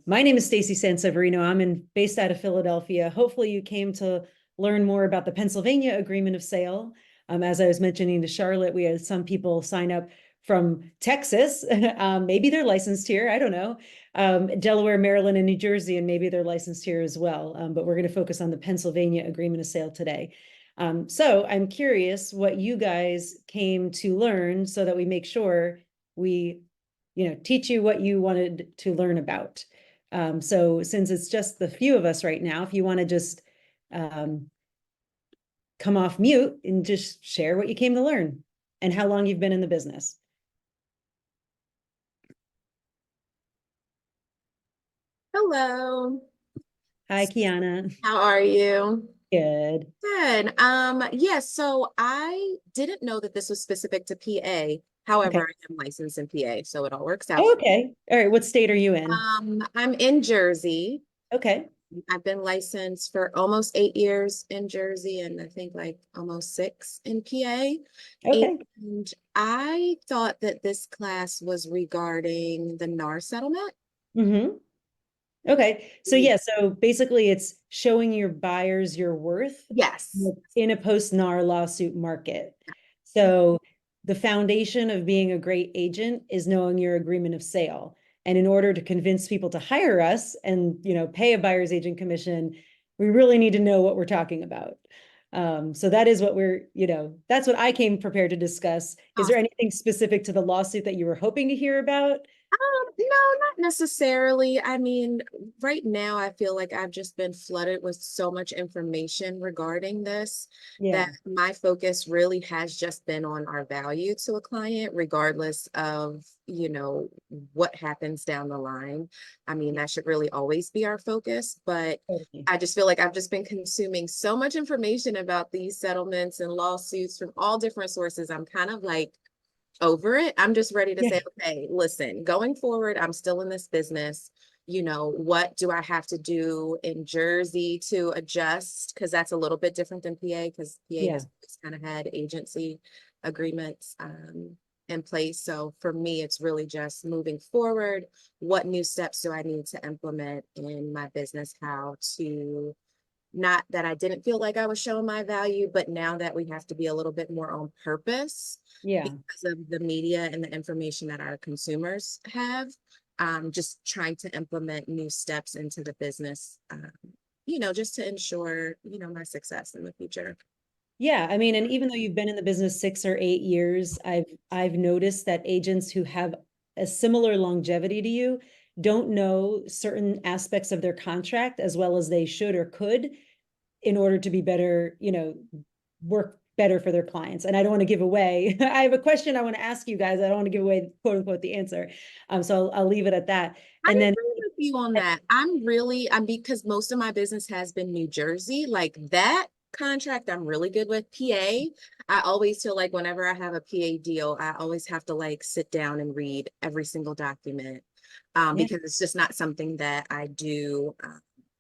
My name is Stacy Sanseverino. Based out of Philadelphia. Hopefully you came to learn more about the Pennsylvania Agreement of Sale. As I was mentioning to Charlotte, we had some people sign up from Texas. Maybe they're licensed here, I don't know. Delaware, Maryland, and New Jersey, and maybe they're licensed here as well. But we're going to focus on the Pennsylvania Agreement of Sale today. So I'm curious what you guys came to learn so that we make sure we teach you what you wanted to learn about. So since it's just the few of us right now, if you want to just come off mute and just share what you came to learn and how long you've been in the business. Hello. Hi, Kiana. How are you? Good. Good. Yeah, so I didn't know that this was specific to PA. Okay. However, I am licensed in PA, so it all works out. Oh, okay. All right. What state are you in? I'm in Jersey. Okay. I've been licensed for almost 8 years in Jersey and I think like almost 6 in PA. Okay. And I thought that this class was regarding the NAR settlement. Mm-hmm. Okay. So yeah, so basically it's showing your buyers your worth Yes. in a post-NAR lawsuit market. So the foundation of being a great agent is knowing your agreement of sale. And in order to convince people to hire us and pay a buyer's agent commission, we really need to know what we're talking about. So that is what that's what I came prepared to discuss. Is there Awesome. anything specific to the lawsuit that you were hoping to hear about? No, not necessarily. I mean, right now I feel like I've just been flooded with so much information regarding this that Yeah. my focus really has just been on our value to a client, regardless of, what happens down the line. I mean, that should really always be our focus, but Totally. I just feel like I've just been consuming so much information about these settlements and lawsuits from all different sources. I'm kind of like over it. I'm just ready to Yeah. say, okay, listen, going forward, I'm still in this business. What do I have to do in Jersey to adjust? Because that's a little bit different than PA, because PA Yeah. has kind of had agency agreements in place. So for me, it's really just moving forward. What new steps do I need to implement in my business? How to not that I didn't feel like I was showing my value, but now that we have to be a little bit more on purpose Yeah. because of the media and the information that our consumers have, just trying to implement new steps into the business, just to ensure, my success in the future. Yeah, I mean, and even though you've been in the business 6 or 8 years, I've noticed that agents who have a similar longevity to you don't know certain aspects of their contract as well as they should or could in order to be better, work better for their clients. And I don't want to give away. I have a question I want to ask you guys. I don't want to give away quote unquote the answer. So I'll leave it at that. I And then agree with you on that. I'm because most of my business has been New Jersey, like that contract I'm really good with. PA, I always feel like whenever I have a PA deal, I always have to like sit down and read every single document, yeah, because it's just not something that I do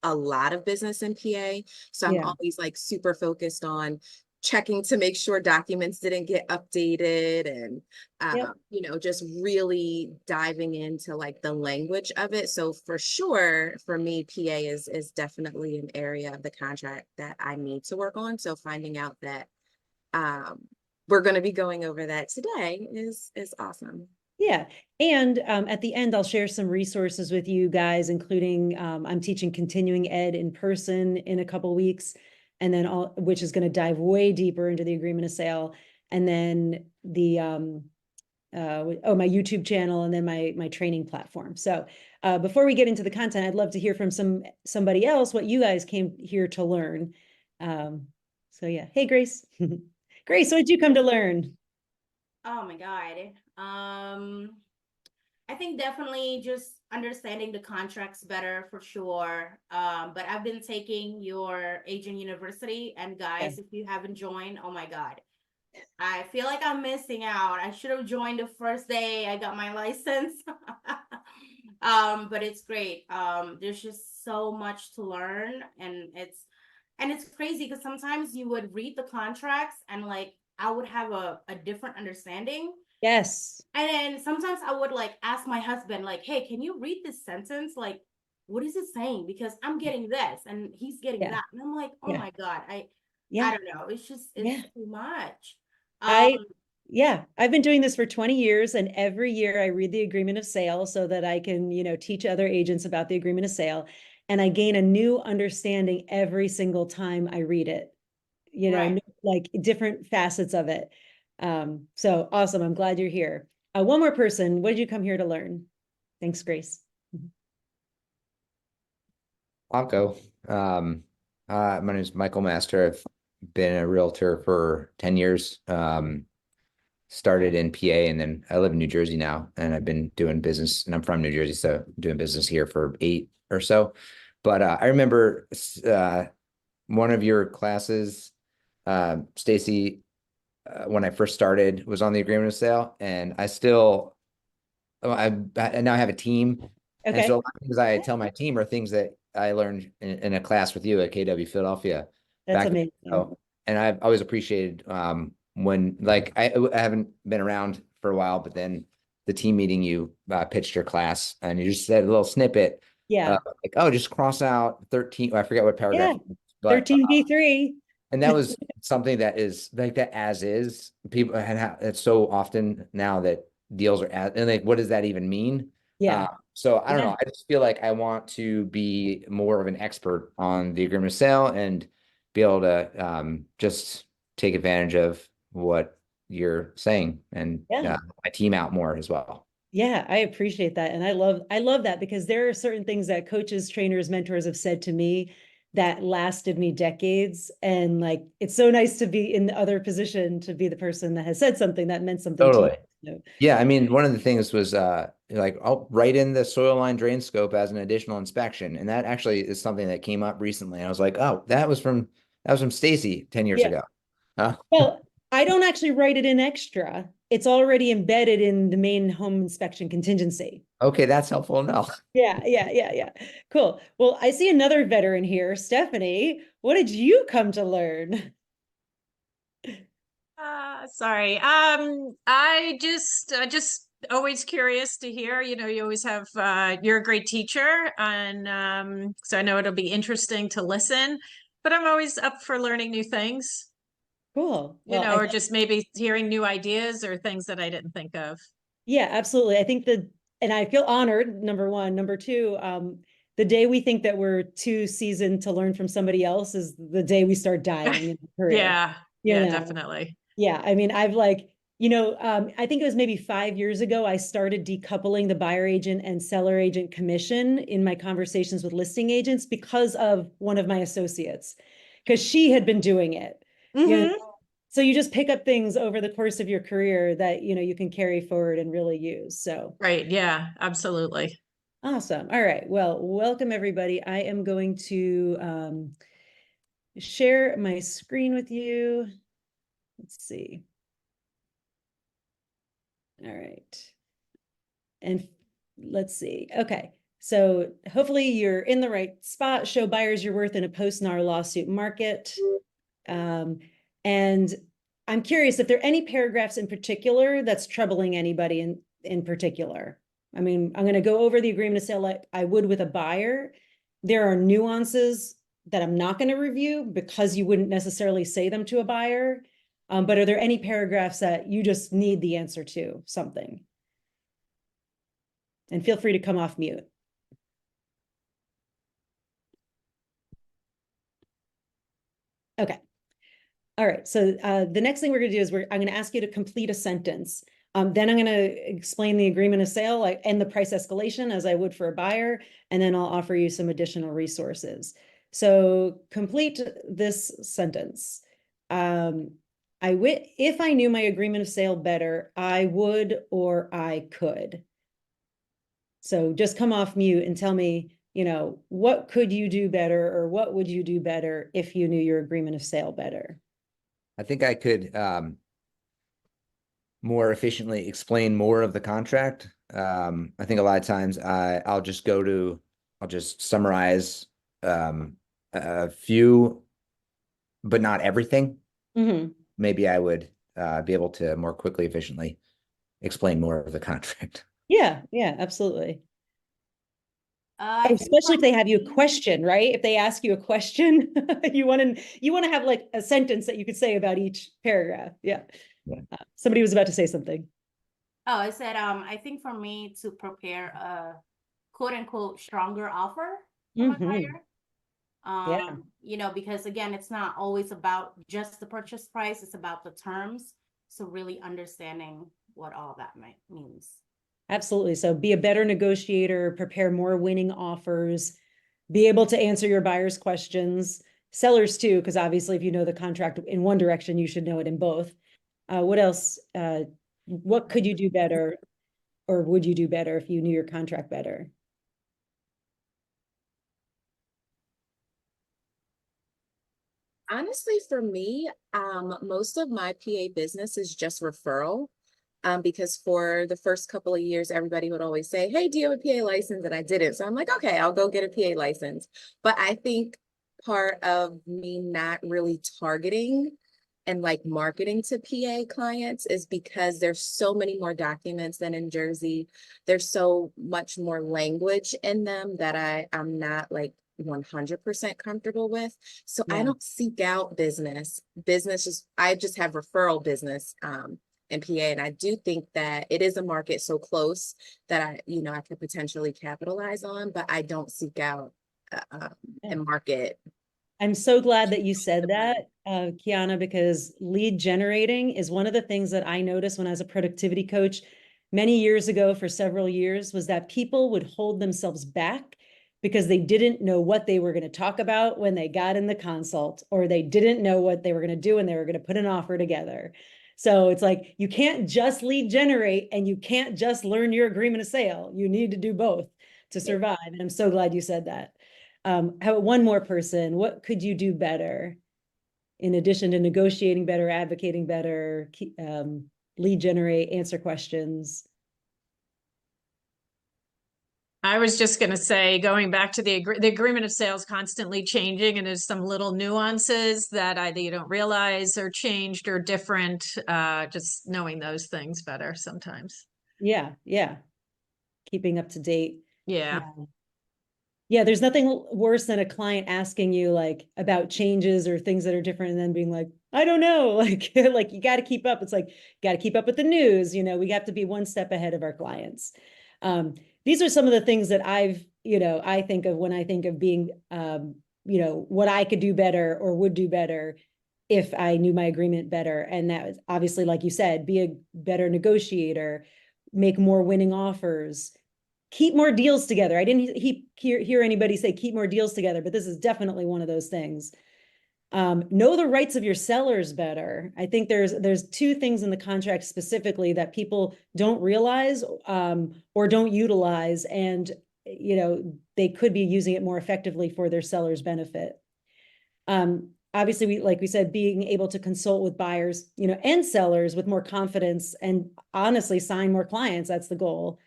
a lot of business in PA. So I'm yeah, always like super focused on checking to make sure documents didn't get updated and yep. just really diving into like the language of it. So for sure, for me, PA is definitely an area of the contract that I need to work on. So finding out that um, we're going to be going over that today is awesome. Yeah. And at the end, I'll share some resources with you guys, including I'm teaching continuing ed in person in a couple weeks, and then which is going to dive way deeper into the agreement of sale. And then the my YouTube channel, and then my training platform. So before we get into the content, I'd love to hear from somebody else what you guys came here to learn. So yeah. Hey, Grace. Grace, what did you come to learn? Oh my God. I think definitely just understanding the contracts better for sure. But I've been taking your agent university, and Yeah. guys, if you haven't joined, oh my God. I feel like I'm missing out. I should have joined the first day I got my license. But it's great. There's just so much to learn, and it's crazy because sometimes you would read the contracts and like I would have a different understanding. Yes. And then sometimes I would like ask my husband, like, hey, can you read this sentence? Like, what is it saying? Because I'm getting this and he's getting Yeah. that. And I'm like, oh Yeah. my God, I Yeah. don't know. It's Yeah. too much. I, yeah, I've been doing this for 20 years, and every year I read the agreement of sale so that I can, teach other agents about the agreement of sale. And I gain a new understanding every single time I read it, Right. like different facets of it. So awesome. I'm glad you're here. One more person. What did you come here to learn? Thanks, Grace. I'll go. My name is Michael Master. I've been a realtor for 10 years. Started in PA, and then I live in New Jersey now, and I've been doing business, and I'm from New Jersey, so doing business here for 8 or so. But I remember one of your classes, Stacy, when I first started, was on the agreement of sale, and I now have a team. And so a Okay. lot of things I tell my team are things that I learned in a class with you at KW Philadelphia That's back. amazing. And I've always appreciated when, like, I haven't been around for a while, but then the team meeting, you pitched your class and you just said a little snippet, Yeah. like, oh, just cross out 13. I forget what paragraph, Yeah. but 13B3. and that was something that is like that as is. People, and it's so often now that deals are as, and like, what does that even mean? Yeah. So I don't Yeah. know. I just feel like I want to be more of an expert on the agreement of sale and be able to just take advantage of what you're saying and Yeah. my team out more as well. Yeah, I appreciate that. And I love that, because there are certain things that coaches, trainers, mentors have said to me that lasted me decades. And like, it's so nice to be in the other position, to be the person that has said something that meant something to Totally. you. Yeah, I mean, one of the things was like I'll write in the soil line drain scope as an additional inspection. And that actually is something that came up recently. I was like, oh, that was from Stacy 10 years Yeah. ago. Huh? Well, I don't actually write it in extra. It's already embedded in the main home inspection contingency. Okay, that's helpful to know. Yeah, yeah, yeah, yeah. Cool. Well, I see another veteran here. Stephanie, what did you come to learn? Sorry. I just always curious to hear, you always have you're a great teacher, and so I know it'll be interesting to listen, but I'm always up for learning new things, Cool. Well, I or just maybe hearing new ideas or things that I didn't think of. Yeah, absolutely. I think that, and I feel honored, number one. Number two, the day we think that we're too seasoned to learn from somebody else is the day we start dying in a career. Yeah, You yeah, know, definitely. yeah. I mean, I think it was maybe 5 years ago, I started decoupling the buyer agent and seller agent commission in my conversations with listing agents because of one of my associates, because she had been doing it. You know, Mm-hmm. so you just pick up things over the course of your career that, you can carry forward and really use. So Right. Yeah, absolutely. awesome. All right. Well, welcome everybody. I am going to share my screen with you. Let's see. All right. And let's see. Okay. So hopefully you're in the right spot. Show buyers your worth in a post-NAR lawsuit market. And I'm curious if there are any paragraphs in particular that's troubling anybody in particular. I mean, I'm going to go over the agreement of sale like I would with a buyer. There are nuances that I'm not going to review because you wouldn't necessarily say them to a buyer. But are there any paragraphs that you just need the answer to something? And feel free to come off mute. Okay. All right. So the next thing we're going to do is I'm going to ask you to complete a sentence. Then I'm going to explain the agreement of sale and the price escalation as I would for a buyer. And then I'll offer you some additional resources. So complete this sentence. If I knew my agreement of sale better, I would or I could. So just come off mute and tell me, what could you do better, or what would you do better if you knew your agreement of sale better? I think I could more efficiently explain more of the contract. I think a lot of times I'll just summarize a few, but not everything. Mm-hmm. Maybe I would be able to more quickly, efficiently explain more of the contract. Yeah, absolutely. I think Especially if for they have you a me- question, right? If they ask you a question, you want to have like a sentence that you could say about each paragraph. Yeah. Yeah. Somebody was about to say something. Oh, I said, I think for me to prepare a quote unquote stronger offer for my buyer. Yeah. You know, because again, it's not always about just the purchase price, it's about the terms. So really understanding what all that means. Absolutely. So be a better negotiator, prepare more winning offers, be able to answer your buyer's questions, sellers too, because obviously if you know the contract in one direction, you should know it in both. What else? What could you do better, or would you do better if you knew your contract better? Honestly, for me, most of my PA business is just referral. Because for the first couple of years, everybody would always say, hey, do you have a PA license? And I didn't. So I'm like, okay, I'll go get a PA license. But I think part of me not really targeting and like marketing to PA clients is because there's so many more documents than in Jersey. There's so much more language in them that I'm not like 100% comfortable with. So I Yeah. don't seek out business. I just have referral business in PA. And I do think that it is a market so close that I could potentially capitalize on, but I don't seek out and market. I'm so glad that you said that, Kiana, because lead generating is one of the things that I noticed when I was a productivity coach many years ago for several years, was that people would hold themselves back because they didn't know what they were going to talk about when they got in the consult, or they didn't know what they were going to do when they were going to put an offer together. So it's like, you can't just lead generate and you can't just learn your agreement of sale. You need to do both to survive. And I'm so glad you said that. How one more person, what could you do better in addition to negotiating better, advocating better, lead generate, answer questions? I was just going to say, going back to the agreement of sales constantly changing, and there's some little nuances that either you don't realize are changed or different. Just knowing those things better sometimes. Yeah. Keeping up to date. Yeah. Yeah, there's nothing worse than a client asking you like about changes or things that are different and then being like, I don't know, like like you got to keep up. It's like, got to keep up with the news. We have to be one step ahead of our clients. These are some of the things that I think of when I think of being, what I could do better or would do better if I knew my agreement better. And that was obviously, like you said, be a better negotiator, make more winning offers, keep more deals together. I didn't hear anybody say keep more deals together, but this is definitely one of those things. Know the rights of your sellers better. I think there's two things in the contract specifically that people don't realize or don't utilize, and they could be using it more effectively for their sellers' benefit. Obviously, like we said, being able to consult with buyers, and sellers with more confidence, and honestly sign more clients. That's the goal.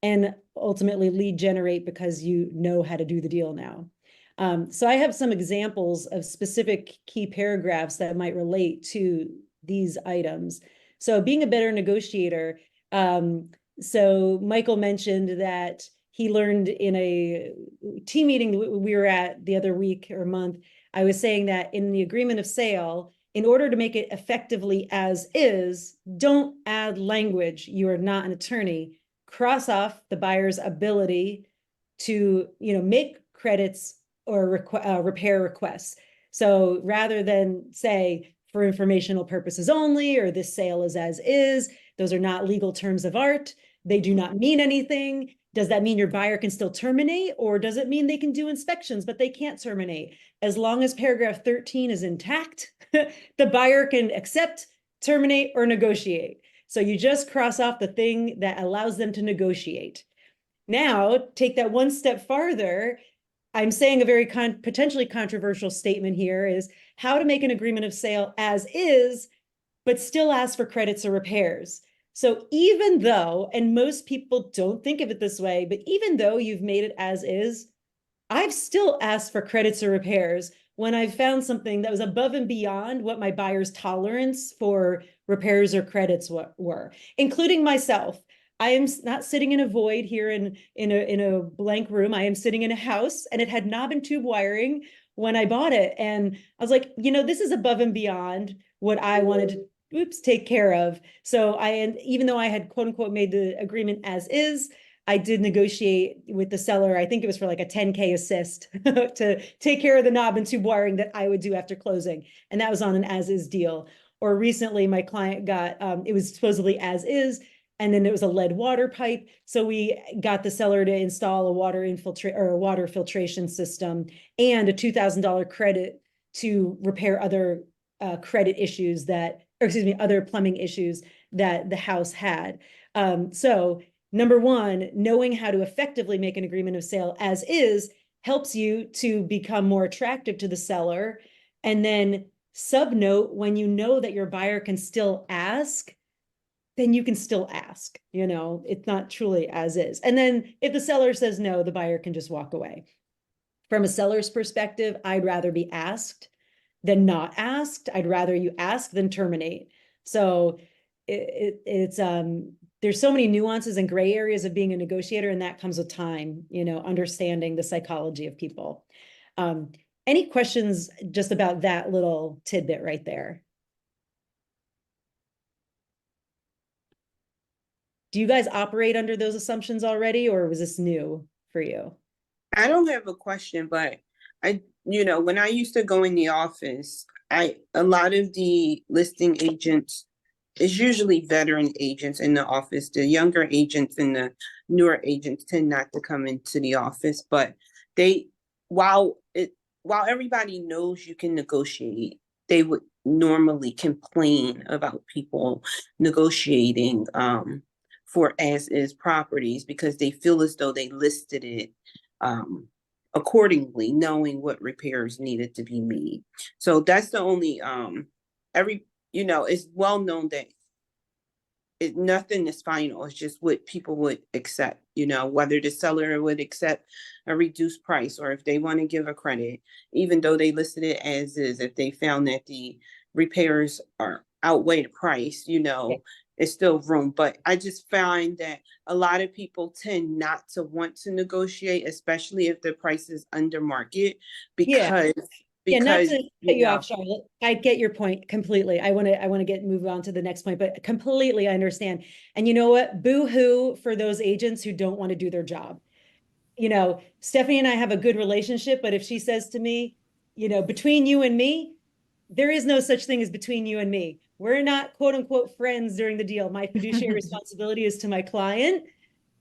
And ultimately lead generate because you know how to do the deal now. So I have some examples of specific key paragraphs that might relate to these items. So being a better negotiator. So Michael mentioned that he learned in a team meeting we were at the other week or month. I was saying that in the agreement of sale, in order to make it effectively as is, don't add language. You are not an attorney. Cross off the buyer's ability to make credits or repair requests. So rather than say for informational purposes only, or this sale is as is, those are not legal terms of art. They do not mean anything. Does that mean your buyer can still terminate, or does it mean they can do inspections but they can't terminate? As long as paragraph 13 is intact, the buyer can accept, terminate, or negotiate. So you just cross off the thing that allows them to negotiate. Now, take that one step farther. I'm saying a very potentially controversial statement here is how to make an agreement of sale as is, but still ask for credits or repairs. So even though, and most people don't think of it this way, but even though you've made it as is, I've still asked for credits or repairs when I found something that was above and beyond what my buyer's tolerance for repairs or credits were, including myself. I am not sitting in a void here in a blank room. I am sitting in a house, and it had knob and tube wiring when I bought it. And I was like, this is above and beyond what I wanted to take care of. So even though I had quote unquote made the agreement as is, I did negotiate with the seller. I think it was for like a 10K assist to take care of the knob and tube wiring that I would do after closing. And that was on an as is deal. Or recently my client got, it was supposedly as is, and then it was a lead water pipe. So we got the seller to install a water filtration system and a $2,000 credit to repair other credit issues other plumbing issues that the house had. So number one, knowing how to effectively make an agreement of sale as is helps you to become more attractive to the seller. And then subnote, when you know that your buyer can still ask, then you can still ask, it's not truly as is. And then if the seller says no, the buyer can just walk away. From a seller's perspective, I'd rather be asked than not asked. I'd rather you ask than terminate. So it's there's so many nuances and gray areas of being a negotiator, and that comes with time, understanding the psychology of people. Any questions just about that little tidbit right there? Do you guys operate under those assumptions already, or was this new for you? I don't have a question, but when I used to go in the office, a lot of the listing agents, it's usually veteran agents in the office. The younger agents and the newer agents tend not to come into the office, but while everybody knows you can negotiate, they would normally complain about people negotiating for as is properties because they feel as though they listed it accordingly, knowing what repairs needed to be made. So that's the only it's well known that nothing is final. It's just what people would accept, whether the seller would accept a reduced price or if they want to give a credit, even though they listed it as is, if they found that the repairs outweigh the price, it's still room. But I just find that a lot of people tend not to want to negotiate, especially if the price is under market, because not to cut you off, Charlotte. I get your point completely. I want to move on to the next point, but completely I understand. And you know what? Boo-hoo for those agents who don't want to do their job. Stephanie and I have a good relationship, but if she says to me, between you and me, there is no such thing as between you and me. We're not quote unquote friends during the deal. My fiduciary responsibility is to my client.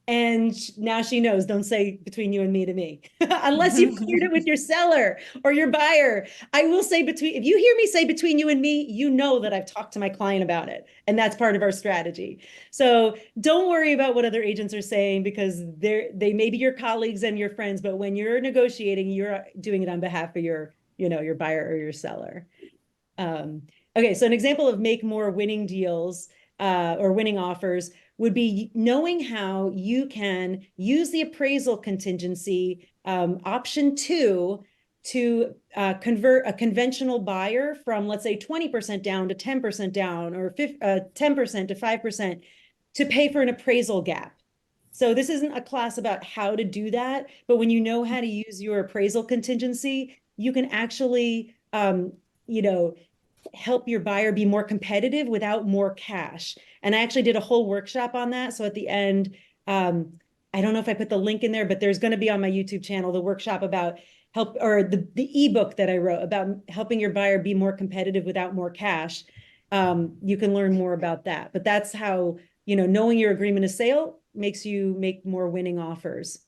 And now she knows, don't say between you and me to me, unless you've cleared it with your seller or your buyer. I will say if you hear me say between you and me, you know that I've talked to my client about it. And that's part of our strategy. So don't worry about what other agents are saying, because they may be your colleagues and your friends, but when you're negotiating, you're doing it on behalf of your buyer or your seller. Okay, so an example of make more winning deals or winning offers would be knowing how you can use the appraisal contingency option 2 to convert a conventional buyer from, let's say, 20% down to 10% down, or 10% to 5% to pay for an appraisal gap. So this isn't a class about how to do that, but when you know how to use your appraisal contingency, you can actually, help your buyer be more competitive without more cash. And I actually did a whole workshop on that. So at the end, I don't know if I put the link in there, but there's going to be on my YouTube channel, the workshop about the ebook that I wrote about helping your buyer be more competitive without more cash. You can learn more about that, but that's how, knowing your agreement of sale makes you make more winning offers.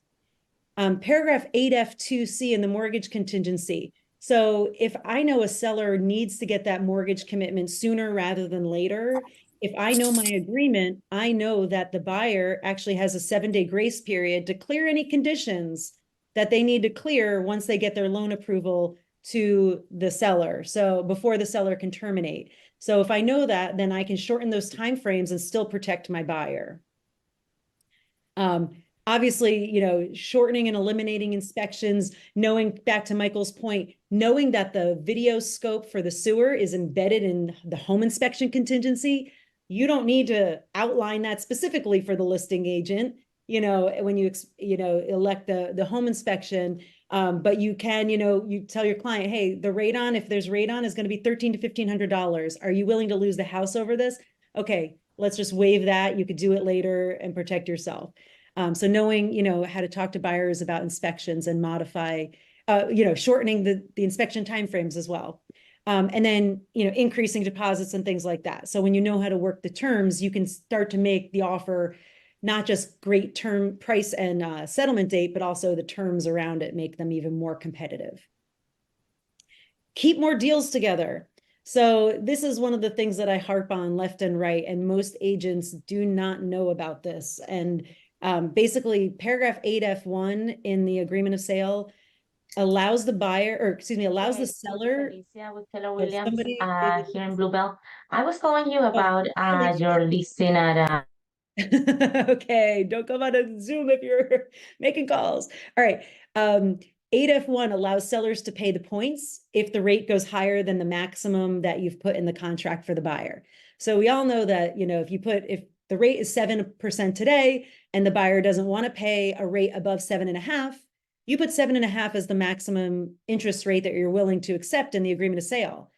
Paragraph 8F2C in the mortgage contingency. So if I know a seller needs to get that mortgage commitment sooner rather than later, if I know my agreement, I know that the buyer actually has a 7-day grace period to clear any conditions that they need to clear once they get their loan approval to the seller. So before the seller can terminate. So if I know that, then I can shorten those timeframes and still protect my buyer. obviously, shortening and eliminating inspections, knowing, back to Michael's point, knowing that the video scope for the sewer is embedded in the home inspection contingency. You don't need to outline that specifically for the listing agent, when you elect the home inspection. But you can, you tell your client, hey, the radon, if there's radon, is going to be $1,300 to $1,500. Are you willing to lose the house over this? Okay, let's just waive that. You could do it later and protect yourself. So knowing, how to talk to buyers about inspections and modify, shortening the inspection timeframes as well. And then, increasing deposits and things like that. So when you know how to work the terms, you can start to make the offer not just great term price and settlement date, but also the terms around it, make them even more competitive. Keep more deals together. So this is one of the things that I harp on left and right, and most agents do not know about this. And basically, paragraph 8F1 in the agreement of sale allows the buyer, or excuse me, allows the seller. Alicia with Keller Oh, Williams, somebody here in Bluebell. I was calling you Oh, about hi, your listing at Okay, don't come on a Zoom if you're making calls. All right. 8F1 allows sellers to pay the points if the rate goes higher than the maximum that you've put in the contract for the buyer. So we all know that, if the rate is 7% today and the buyer doesn't want to pay a rate above 7.5%, you put 7.5% as the maximum interest rate that you're willing to accept in the agreement of sale.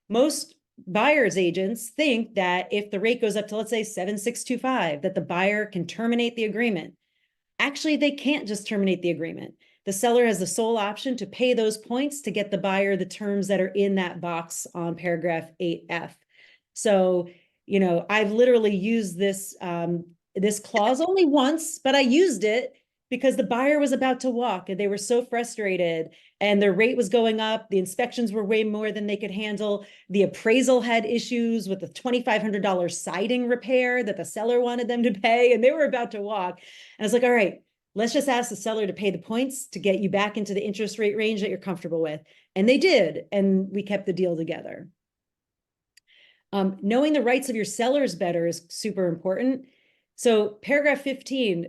Most buyer's agents think that if the rate goes up to, let's say, 7.625, that the buyer can terminate the agreement. Actually, they can't just terminate the agreement. The seller has the sole option to pay those points to get the buyer the terms that are in that box on paragraph 8F. So, I've literally used this clause only once, but I used it because the buyer was about to walk and they were so frustrated and their rate was going up. The inspections were way more than they could handle. The appraisal had issues with the $2,500 siding repair that the seller wanted them to pay, and they were about to walk. And I was like, all right, let's just ask the seller to pay the points to get you back into the interest rate range that you're comfortable with. And they did, and we kept the deal together. Knowing the rights of your sellers better is super important. So paragraph 15,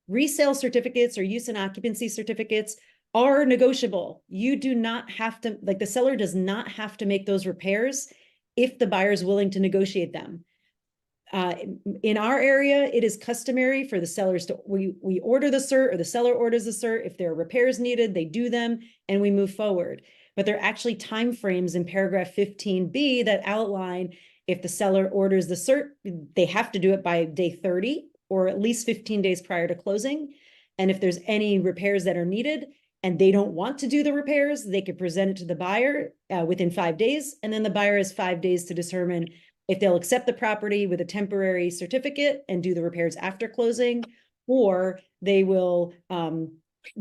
resale certificates or use and occupancy certificates are negotiable. You do not have to, the seller does not have to make those repairs if the buyer is willing to negotiate them. In our area, it is customary for the sellers to, we order the cert or the seller orders the cert. If there are repairs needed, they do them and we move forward. But there are actually timeframes in paragraph 15B that outline if the seller orders the cert, they have to do it by day 30 or at least 15 days prior to closing. And if there's any repairs that are needed and they don't want to do the repairs, they could present it to the buyer within 5 days. And then the buyer has 5 days to determine if they'll accept the property with a temporary certificate and do the repairs after closing, or they will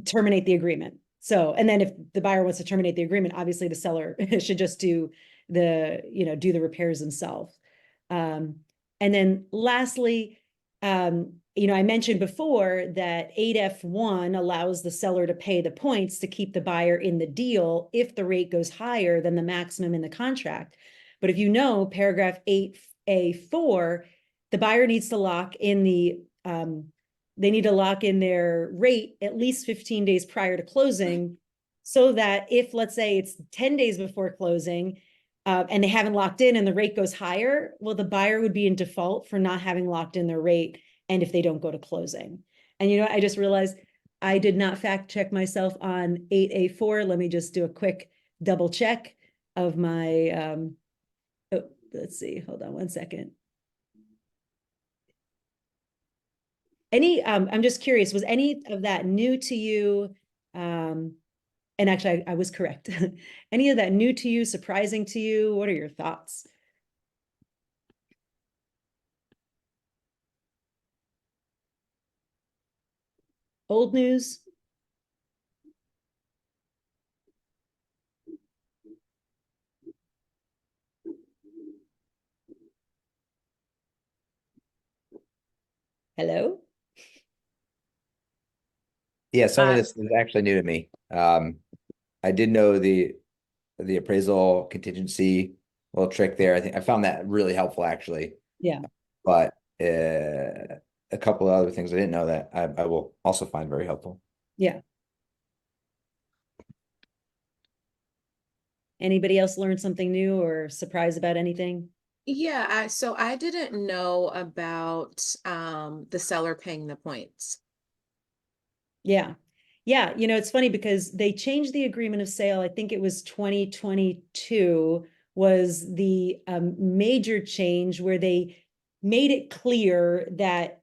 terminate the agreement. So, and then if the buyer wants to terminate the agreement, obviously the seller should just do the repairs themselves. And then lastly, I mentioned before that 8F1 allows the seller to pay the points to keep the buyer in the deal if the rate goes higher than the maximum in the contract. But if paragraph 8A4, the buyer needs to lock in they need to lock in their rate at least 15 days prior to closing, so that if, let's say, it's 10 days before closing and they haven't locked in and the rate goes higher, well, the buyer would be in default for not having locked in their rate and if they don't go to closing. And I just realized I did not fact check myself on 8A4. Let me just do a quick double check of my, let's see, hold on one second. I'm just curious, was any of that new to you? And actually, I was correct. Any of that new to you, surprising to you? What are your thoughts? Old news? Hello? Yeah, some of this is actually new to me. I did know the appraisal contingency little trick there. I think I found that really helpful actually. Yeah. But a couple of other things I didn't know that I will also find very helpful. Yeah. Anybody else learn something new or surprised about anything? Yeah, so I didn't know about the seller paying the points. Yeah. Yeah. It's funny because they changed the agreement of sale. I think it was 2022 was the major change where they made it clear that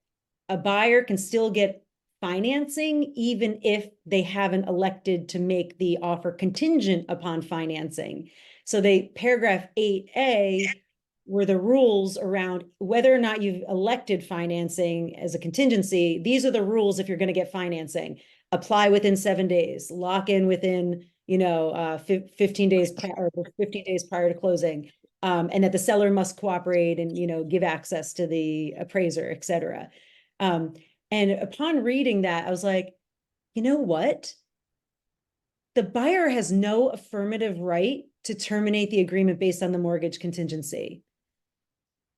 a buyer can still get financing even if they haven't elected to make the offer contingent upon financing. So paragraph 8A were the rules around whether or not you've elected financing as a contingency. These are the rules if you're going to get financing. Apply within 7 days, lock in within 15 days prior, or 15 days prior to closing, and that the seller must cooperate and give access to the appraiser, et cetera. And upon reading that, I was like, you know what? The buyer has no affirmative right to terminate the agreement based on the mortgage contingency.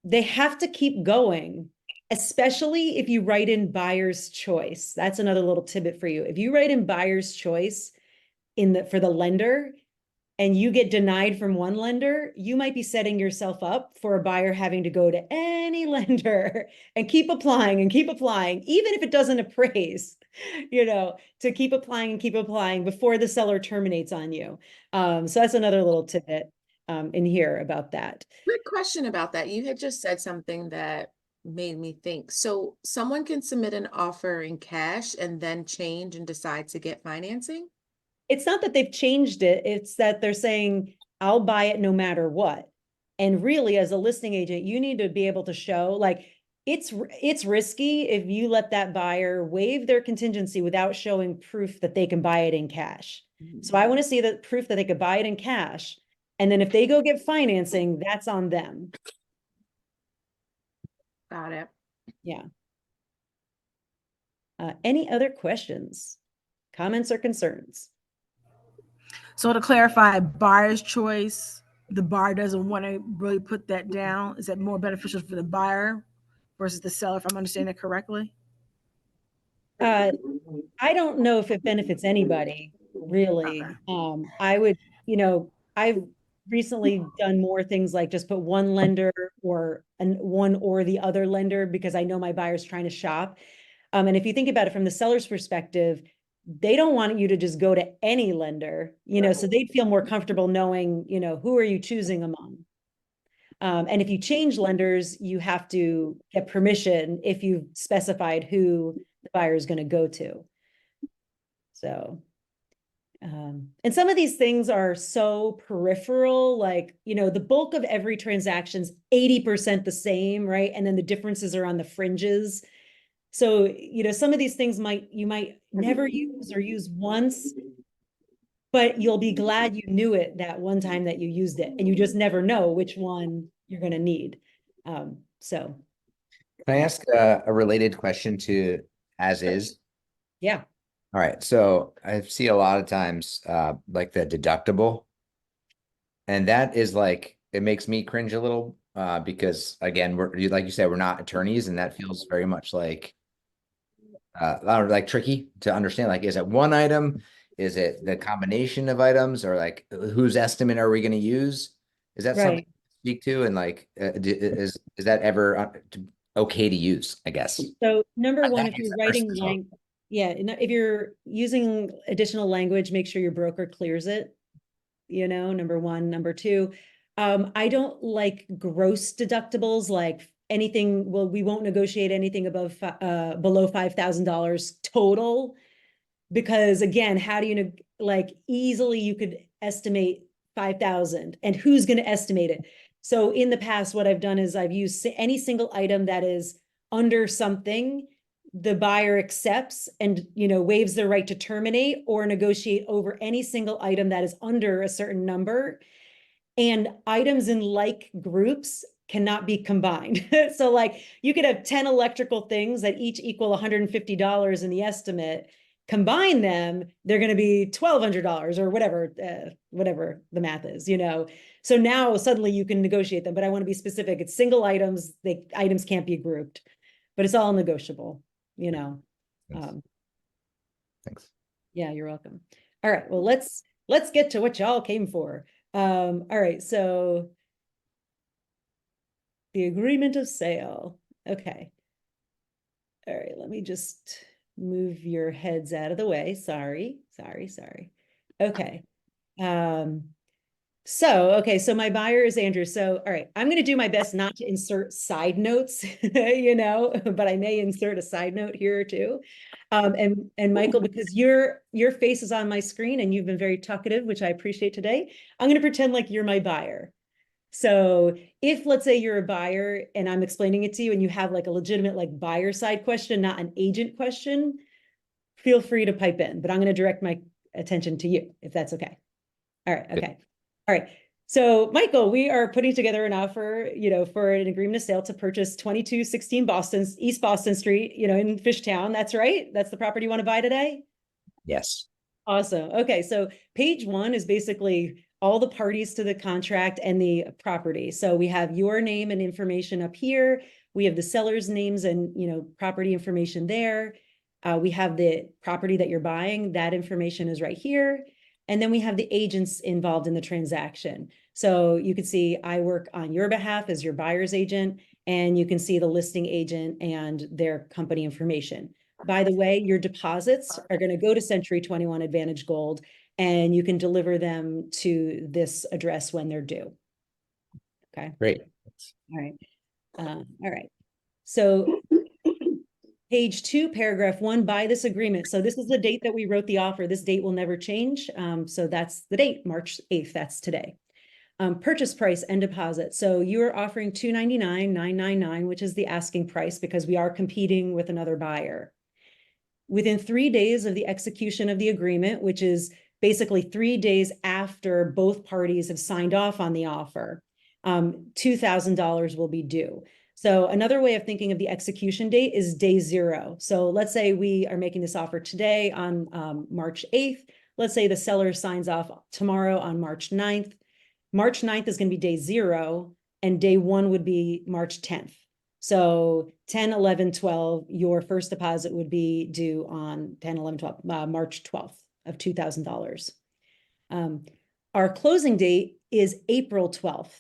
They have to keep going, especially if you write in buyer's choice. That's another little tidbit for you. If you write in buyer's choice for the lender and you get denied from one lender, you might be setting yourself up for a buyer having to go to any lender and keep applying, even if it doesn't appraise, to keep applying before the seller terminates on you. So that's another little tidbit in here about that. Quick question about that. You had just said something that made me think. So someone can submit an offer in cash and then change and decide to get financing? It's not that they've changed it. It's that they're saying, I'll buy it no matter what. And really, as a listing agent, you need to be able to show, like, it's risky if you let that buyer waive their contingency without showing proof that they can buy it in cash. So I want to see the proof that they could buy it in cash. And then if they go get financing, that's on them. Got it. Yeah. Any other questions, comments, or concerns? So to clarify, buyer's choice, the buyer doesn't want to really put that down. Is that more beneficial for the buyer versus the seller, if I'm understanding it correctly? I don't know if it benefits anybody, really. Okay. I would, I've recently done more things like just put one lender or one or the other lender because I know my buyer's trying to shop. And if you think about it from the seller's perspective, they don't want you to just go to any lender, so they'd feel more comfortable knowing, who are you choosing among. And if you change lenders, you have to get permission if you've specified who the buyer is going to go to. So, and some of these things are so peripheral, like, the bulk of every transaction's 80% the same, right? And then the differences are on the fringes. So, some of these things you might never use or use once, but you'll be glad you knew it that one time that you used it, and you just never know which one you're going to need. So. Can I ask a related question to as is? Yeah. All right. So I see a lot of times like the deductible. And that is like, it makes me cringe a little because again, like you said, we're not attorneys, and that feels very much like tricky to understand. Like, is it one item? Is it the combination of items, or like whose estimate are we going to use? Is that something Right. to speak to? And like, is that ever okay to use, I guess? So number one, That if you're answer first writing as well. if you're using additional language, make sure your broker clears it, number one. Number two, I don't like gross deductibles, like anything, well, we won't negotiate anything above below $5,000 total, because again, how do you like easily you could estimate 5,000, and who's going to estimate it? So in the past, what I've done is I've used any single item that is under something, the buyer accepts and waives their right to terminate or negotiate over any single item that is under a certain number. And items in like groups cannot be combined. So like you could have 10 electrical things that each equal $150 in the estimate. Combine them, they're going to be $1,200 or whatever the math is, So now suddenly you can negotiate them, but I want to be specific. It's single items. Items can't be grouped. but it's all negotiable, you know. Thanks. Um, Thanks. yeah, you're welcome. All right, well, let's get to what y'all came for. All right, so the agreement of sale. Okay. All right, let me just move your heads out of the way. Sorry. Okay. So my buyer is Andrew. So, all right, I'm going to do my best not to insert side notes, you know, but I may insert a side note here or two. And Michael, because your face is on my screen and you've been very talkative, which I appreciate today, I'm going to pretend like you're my buyer. So if, let's say, you're a buyer and I'm explaining it to you and you have like a legitimate like buyer side question, not an agent question, feel free to pipe in, but I'm going to direct my attention to you if that's okay. All right. Okay. All right. So Michael, we are putting together an offer, you know, for an agreement of sale to purchase 2216 East Boston Street, you know, in Fishtown. That's right. That's the property you want to buy today. Yes. Awesome. Okay, so page 1 is basically all the parties to the contract and the property. So we have your name and information up here. We have the seller's names and, you know, property information there. We have the property that you're buying. That information is right here. And then we have the agents involved in the transaction. So you can see I work on your behalf as your buyer's agent, and you can see the listing agent and their company information. By the way, your deposits are going to go to Century 21 Advantage Gold, and you can deliver them to this address when they're due. Okay. Great. All right. All right. So page 2, paragraph 1, by this agreement. So this is the date that we wrote the offer. This date will never change. So that's the date, March 8th. That's today. Purchase price and deposit. So you are offering $299,999, which is the asking price because we are competing with another buyer. Within 3 days of the execution of the agreement, which is basically 3 days after both parties have signed off on the offer, $2,000 will be due. So another way of thinking of the execution date is day 0. So let's say we are making this offer today on March 8th. Let's say the seller signs off tomorrow on March 9th. March 9th is going to be day 0, and day 1 would be March 10th. So 10, 11, 12, your first deposit would be due on 10, 11, 12, March 12th of $2,000. Our closing date is April 12th.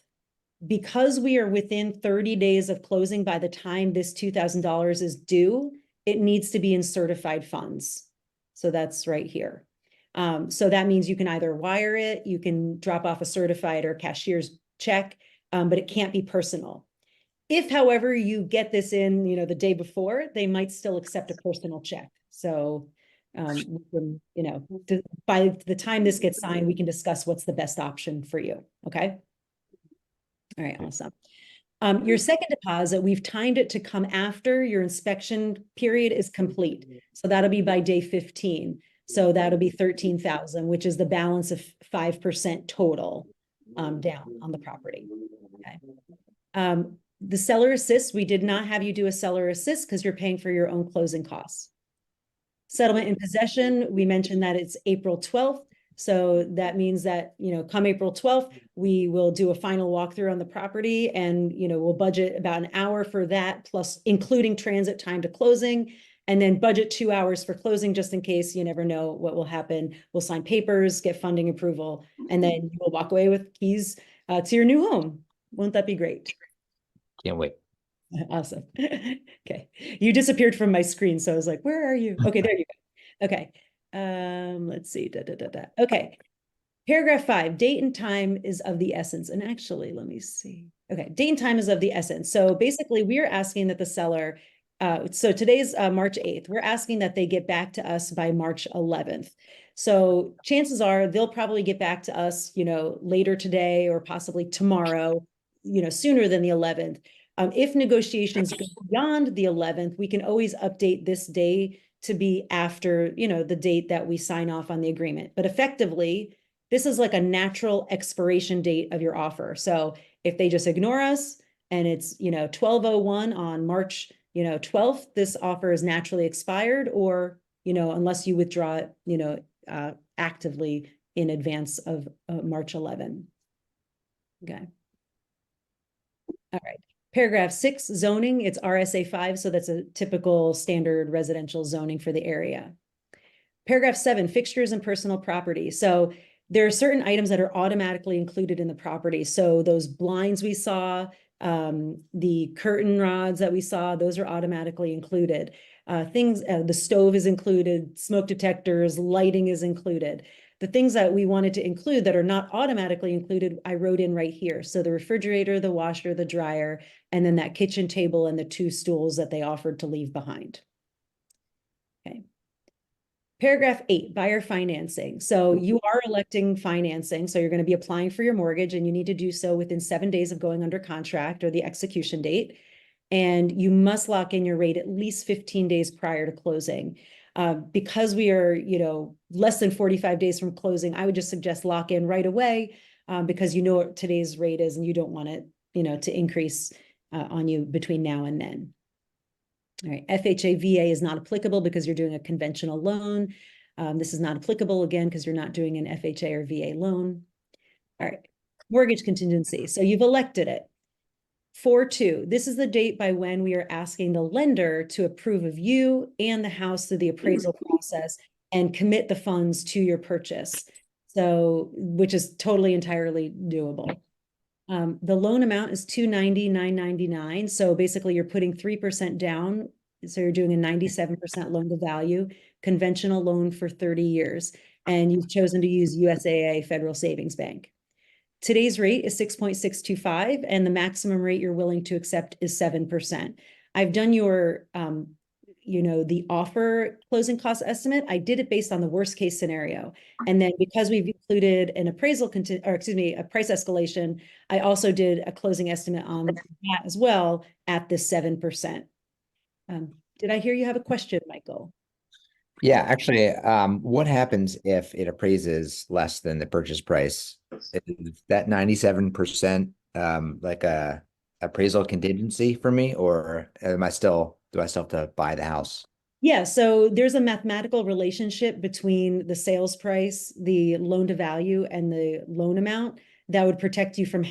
Because we are within 30 days of closing by the time this $2,000 is due, it needs to be in certified funds. So that's right here. So that means you can either wire it, you can drop off a certified or cashier's check, but it can't be personal. If, however, you get this in, you know, the day before, they might still accept a personal check. So, you know, by the time this gets signed, we can discuss what's the best option for you. Okay. All right. Awesome. Your second deposit, we've timed it to come after your inspection period is complete. So that'll be by day 15. So that'll be 13,000, which is the balance of 5% total down on the property. Okay. The seller assist, we did not have you do a seller assist because you're paying for your own closing costs. Settlement in possession, we mentioned that it's April 12th. So that means that, you know, come April 12th, we will do a final walkthrough on the property, and, you know, we'll budget about an hour for that, plus including transit time to closing, and then budget 2 hours for closing, just in case. You never know what will happen. We'll sign papers, get funding approval, and then you will walk away with keys to your new home. Won't that be great? Can't wait. Awesome. Okay. You disappeared from my screen. So I was like, where are you? Okay, there you go. Okay. Let's see. Okay. Paragraph 5, date and time is of the essence. And actually, let me see. Okay. Date and time is of the essence. So basically we are asking that the seller, so today's March 8th, we're asking that they get back to us by March 11th. So chances are they'll probably get back to us, you know, later today or possibly tomorrow, you know, sooner than the 11th. If negotiations go beyond the 11th, we can always update this day to be after, you know, the date that we sign off on the agreement. But effectively, this is like a natural expiration date of your offer. So if they just ignore us and it's, you know, 12:01 on March, you know, 12th, this offer is naturally expired, or, you know, unless you withdraw it, you know, actively in advance of March 11. Okay. All right. Paragraph 6, zoning, it's RSA 5, so that's a typical standard residential zoning for the area. Paragraph 7, fixtures and personal property. So there are certain items that are automatically included in the property. So those blinds we saw, the curtain rods that we saw, those are automatically included. The stove is included, smoke detectors, lighting is included. The things that we wanted to include that are not automatically included, I wrote in right here. So the refrigerator, the washer, the dryer, and then that kitchen table and the 2 stools that they offered to leave behind. Okay. Paragraph 8, buyer financing. So you are electing financing. So you're going to be applying for your mortgage, and you need to do so within 7 days of going under contract or the execution date. And you must lock in your rate at least 15 days prior to closing. Because we are, less than 45 days from closing, I would just suggest lock in right away, because you know what today's rate is and you don't want it, to increase on you between now and then. All right, FHA, VA is not applicable because you're doing a conventional loan. This is not applicable again because you're not doing an FHA or VA loan. All right, mortgage contingency. So you've elected it. 4-2, this is the date by when we are asking the lender to approve of you and the house through the appraisal process and commit the funds to your purchase. So, which is totally entirely doable. The loan amount is $290,999. So basically you're putting 3% down. So you're doing a 97% loan to value, conventional loan for 30 years. And you've chosen to use USAA Federal Savings Bank. Today's rate is 6.625, and the maximum rate you're willing to accept is 7%. I've done your, the offer closing cost estimate. I did it based on the worst case scenario. And then because we've included an a price escalation, I also did a closing estimate on that as well at the 7%. Did I hear you have a question, Michael? Yeah, actually, what happens if it appraises less than the purchase price? Is that 97% like a appraisal contingency for me, or do I still have to buy the house? Yeah, so there's a mathematical relationship between the sales price, the loan to value, and the loan amount that would protect you from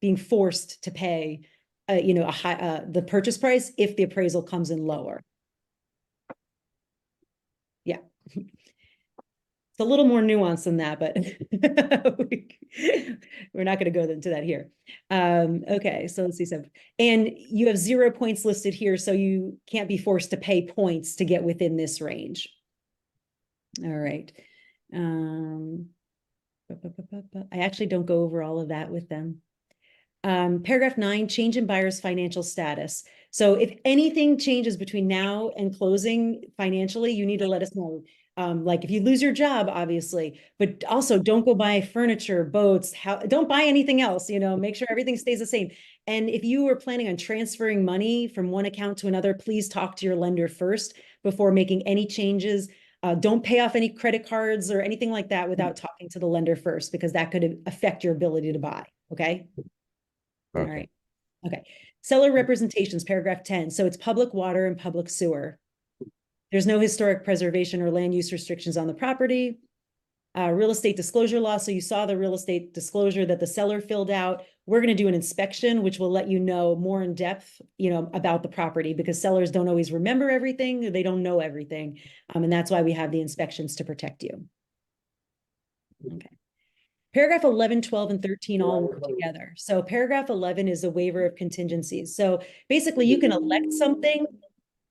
being forced to pay, the purchase price if the appraisal comes in lower. Yeah. It's a little more nuanced than that, but we're not going to go into that here. Okay, so let's see some. And you have 0 points listed here, so you can't be forced to pay points to get within this range. All right. I actually don't go over all of that with them. Paragraph 9, change in buyer's financial status. So if anything changes between now and closing financially, you need to let us know. Like if you lose your job, obviously, but also don't go buy furniture, boats, don't buy anything else, make sure everything stays the same. And if you were planning on transferring money from one account to another, please talk to your lender first before making any changes. Don't pay off any credit cards or anything like that without talking to the lender first, because that could affect your ability to buy. Okay. All right. Okay. Seller representations, paragraph 10. So it's public water and public sewer. There's no historic preservation or land use restrictions on the property. Real estate disclosure law. So you saw the real estate disclosure that the seller filled out. We're going to do an inspection, which will let you know more in depth, about the property, because sellers don't always remember everything. They don't know everything. And that's why we have the inspections to protect you. Okay. Paragraph 11, 12, and 13 all work together. So paragraph 11 is a waiver of contingencies. So basically you can elect something,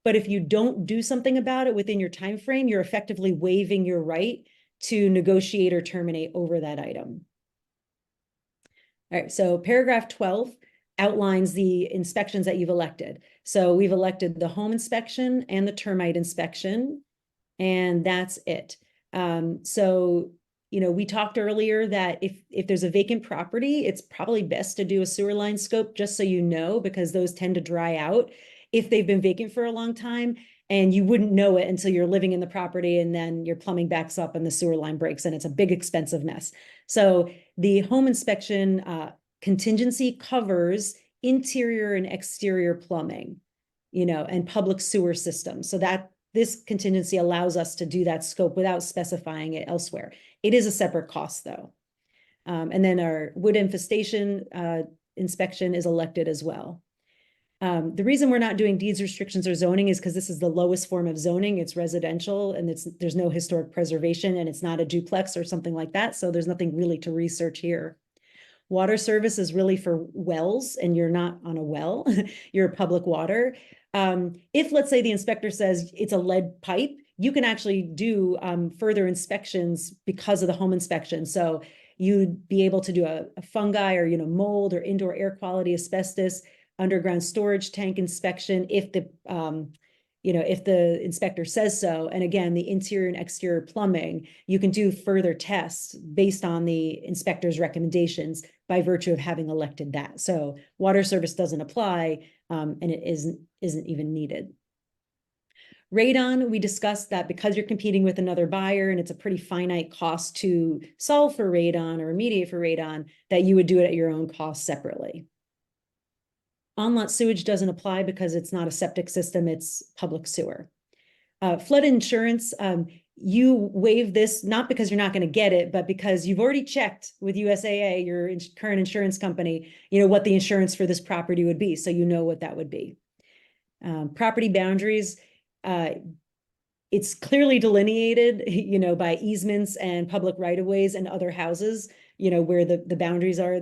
but if you don't do something about it within your time frame, you're effectively waiving your right to negotiate or terminate over that item. All right, so paragraph 12 outlines the inspections that you've elected. So we've elected the home inspection and the termite inspection, and that's it. We talked earlier that if there's a vacant property, it's probably best to do a sewer line scope, just so you know, because those tend to dry out if they've been vacant for a long time, and you wouldn't know it until you're living in the property, and then your plumbing backs up and the sewer line breaks, and it's a big expensive mess. So the home inspection contingency covers interior and exterior plumbing, and public sewer systems. So that this contingency allows us to do that scope without specifying it elsewhere. It is a separate cost though. And then our wood infestation inspection is elected as well. The reason we're not doing deeds restrictions or zoning is because this is the lowest form of zoning. It's residential and there's no historic preservation and it's not a duplex or something like that. So there's nothing really to research here. Water service is really for wells and you're not on a well, you're a public water. If let's say the inspector says it's a lead pipe, you can actually do further inspections because of the home inspection. So you'd be able to do a fungi or, mold or indoor air quality, asbestos, underground storage tank inspection if the if the inspector says so. And again, the interior and exterior plumbing, you can do further tests based on the inspector's recommendations by virtue of having elected that. So water service doesn't apply and it isn't even needed. Radon, we discussed that because you're competing with another buyer and it's a pretty finite cost to solve for radon or remediate for radon, that you would do it at your own cost separately. On-lot sewage doesn't apply because it's not a septic system, it's public sewer. Flood insurance, you waive this not because you're not going to get it, but because you've already checked with USAA, your current insurance company, what the insurance for this property would be. So you know what that would be. Property boundaries, it's clearly delineated, by easements and public right-of-ways and other houses, where the boundaries are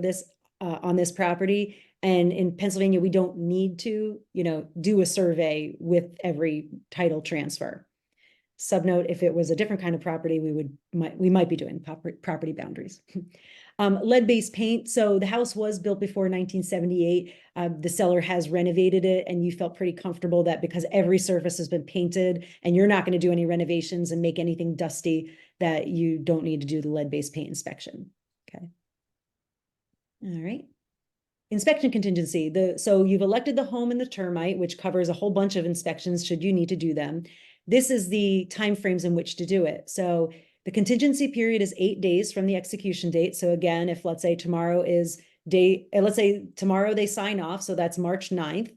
on this property. And in Pennsylvania, we don't need to, do a survey with every title transfer. Subnote, if it was a different kind of property, we might be doing property boundaries. Lead-based paint. So the house was built before 1978. The seller has renovated it, and you felt pretty comfortable that because every surface has been painted and you're not going to do any renovations and make anything dusty, that you don't need to do the lead-based paint inspection. Okay. All right. Inspection contingency. So you've elected the home and the termite, which covers a whole bunch of inspections should you need to do them. This is the timeframes in which to do it. So the contingency period is 8 days from the execution date. So again, if let's say tomorrow is let's say tomorrow they sign off, so that's March 9th,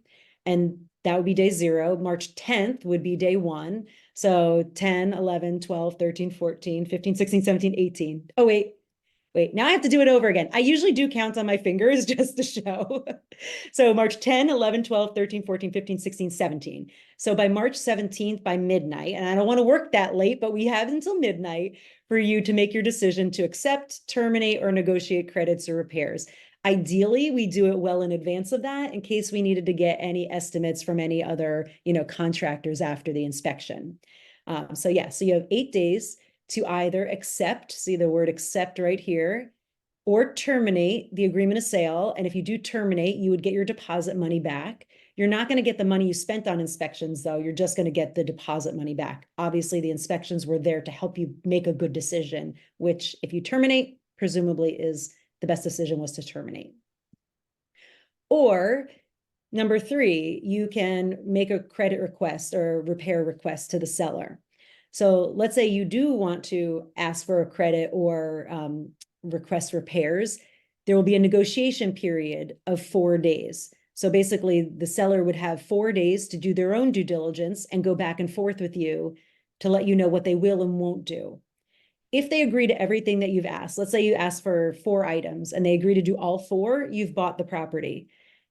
and that would be day 0. March 10th would be day 1. So 10, 11, 12, 13, 14, 15, 16, 17, 18. Oh, wait, now I have to do it over again. I usually do count on my fingers just to show. So March 10, 11, 12, 13, 14, 15, 16, 17. So by March 17th, by midnight, and I don't want to work that late, but we have until midnight for you to make your decision to accept, terminate, or negotiate credits or repairs. Ideally, we do it well in advance of that in case we needed to get any estimates from any other, contractors after the inspection. So you have 8 days to either accept, see the word accept right here, or terminate the agreement of sale. And if you do terminate, you would get your deposit money back. You're not going to get the money you spent on inspections, though. You're just going to get the deposit money back. Obviously, the inspections were there to help you make a good decision, which if you terminate, presumably is the best decision was to terminate. Or number 3, you can make a credit request or repair request to the seller. So let's say you do want to ask for a credit or request repairs. There will be a negotiation period of 4 days. So basically the seller would have 4 days to do their own due diligence and go back and forth with you to let you know what they will and won't do. If they agree to everything that you've asked, let's say you ask for 4 items and they agree to do all 4, you've bought the property.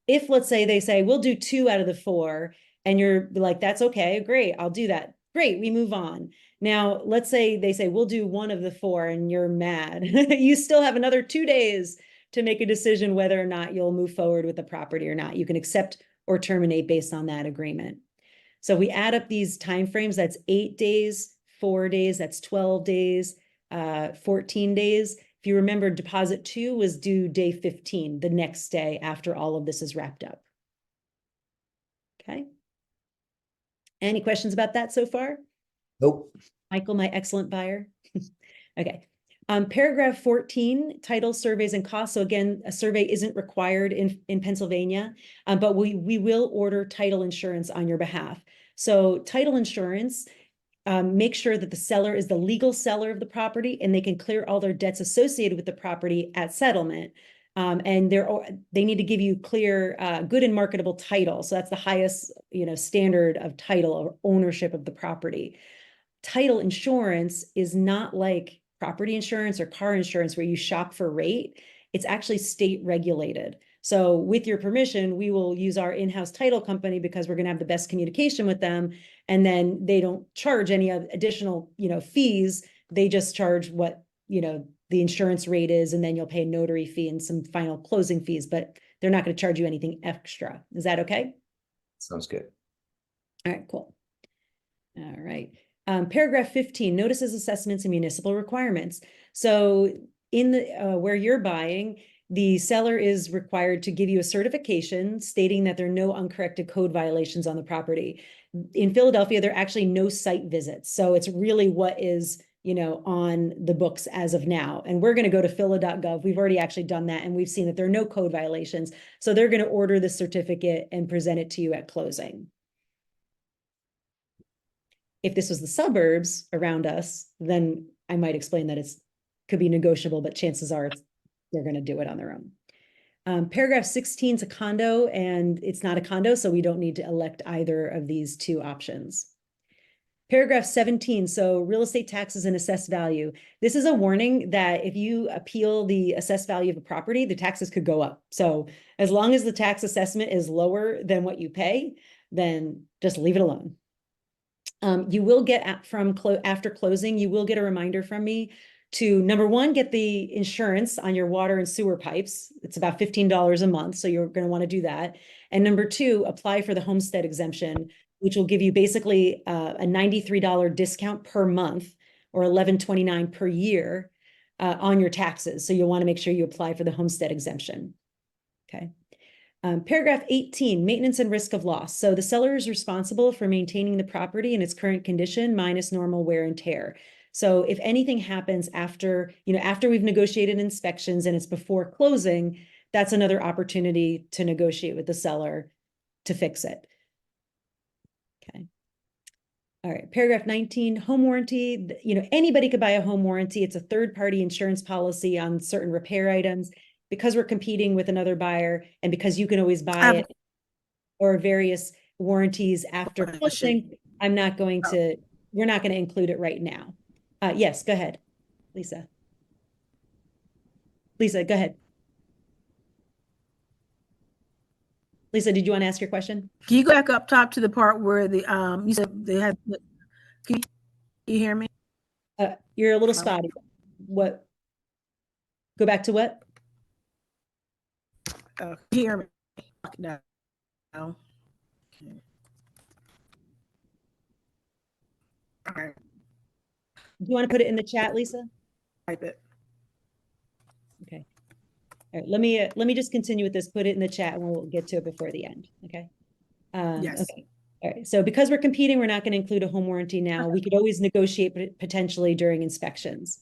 If let's say they say, we'll do 2 out of the 4, and you're like, that's okay, great, I'll do that. Great, we move on. Now, let's say they say, we'll do 1 of the 4 and you're mad. You still have another 2 days to make a decision whether or not you'll move forward with the property or not. You can accept or terminate based on that agreement. So we add up these timeframes, that's 8 days, 4 days, that's 12 days, 14 days. If you remember, deposit 2 was due day 15, the next day after all of this is wrapped up. Okay. Any questions about that so far? Nope. Michael, my excellent buyer. Okay. Paragraph 14, title surveys and costs. So again, a survey isn't required in Pennsylvania, but we will order title insurance on your behalf. So title insurance, make sure that the seller is the legal seller of the property and they can clear all their debts associated with the property at settlement. And they need to give you clear, good and marketable title. So that's the highest, standard of title or ownership of the property. Title insurance is not like property insurance or car insurance where you shop for rate. It's actually state regulated. So with your permission, we will use our in-house title company because we're going to have the best communication with them. And then they don't charge any additional, fees. They just charge what, the insurance rate is, and then you'll pay a notary fee and some final closing fees, but they're not going to charge you anything extra. Is that okay? Sounds good. All right, cool. All right. Paragraph 15, notices, assessments, and municipal requirements. So in the where you're buying, the seller is required to give you a certification stating that there are no uncorrected code violations on the property. In Philadelphia, there are actually no site visits. So it's really what is, on the books as of now. And we're going to go to phila.gov. We've already actually done that, and we've seen that there are no code violations. So they're going to order the certificate and present it to you at closing. If this was the suburbs around us, then I might explain that could be negotiable, but chances are they're going to do it on their own. Paragraph 16 is a condo, and it's not a condo, so we don't need to elect either of these two options. Paragraph 17, so real estate taxes and assessed value. This is a warning that if you appeal the assessed value of a property, the taxes could go up. So as long as the tax assessment is lower than what you pay, then just leave it alone. You will get after closing, you will get a reminder from me to, number one, get the insurance on your water and sewer pipes. It's about $15 a month, so you're going to want to do that. And number two, apply for the homestead exemption, which will give you basically a $93 discount per month or $11.29 per year on your taxes. So you'll want to make sure you apply for the homestead exemption. Okay. Paragraph 18, maintenance and risk of loss. So the seller is responsible for maintaining the property in its current condition minus normal wear and tear. So if anything happens after we've negotiated inspections and it's before closing, that's another opportunity to negotiate with the seller to fix it. Okay. All right. Paragraph 19, home warranty. Anybody could buy a home warranty. It's a third-party insurance policy on certain repair items. Because we're competing with another buyer, and because you can always buy it or various warranties after closing, we're not going to include it right now. Yes, go ahead, Lisa. Lisa, go ahead. Lisa, did you want to ask your question? Can you go back up top to the part where the you said they had? Can you hear me? You're a little spotty. What? Go back to what? Hear me now. Okay. All right. Do you want to put it in the chat, Lisa? Type it. Okay. All right. Let me just continue with this. Put it in the chat, and we'll get to it before the end. Okay. Yes. Okay. All right. So because we're competing, we're not going to include a home warranty now. We could always negotiate potentially during inspections.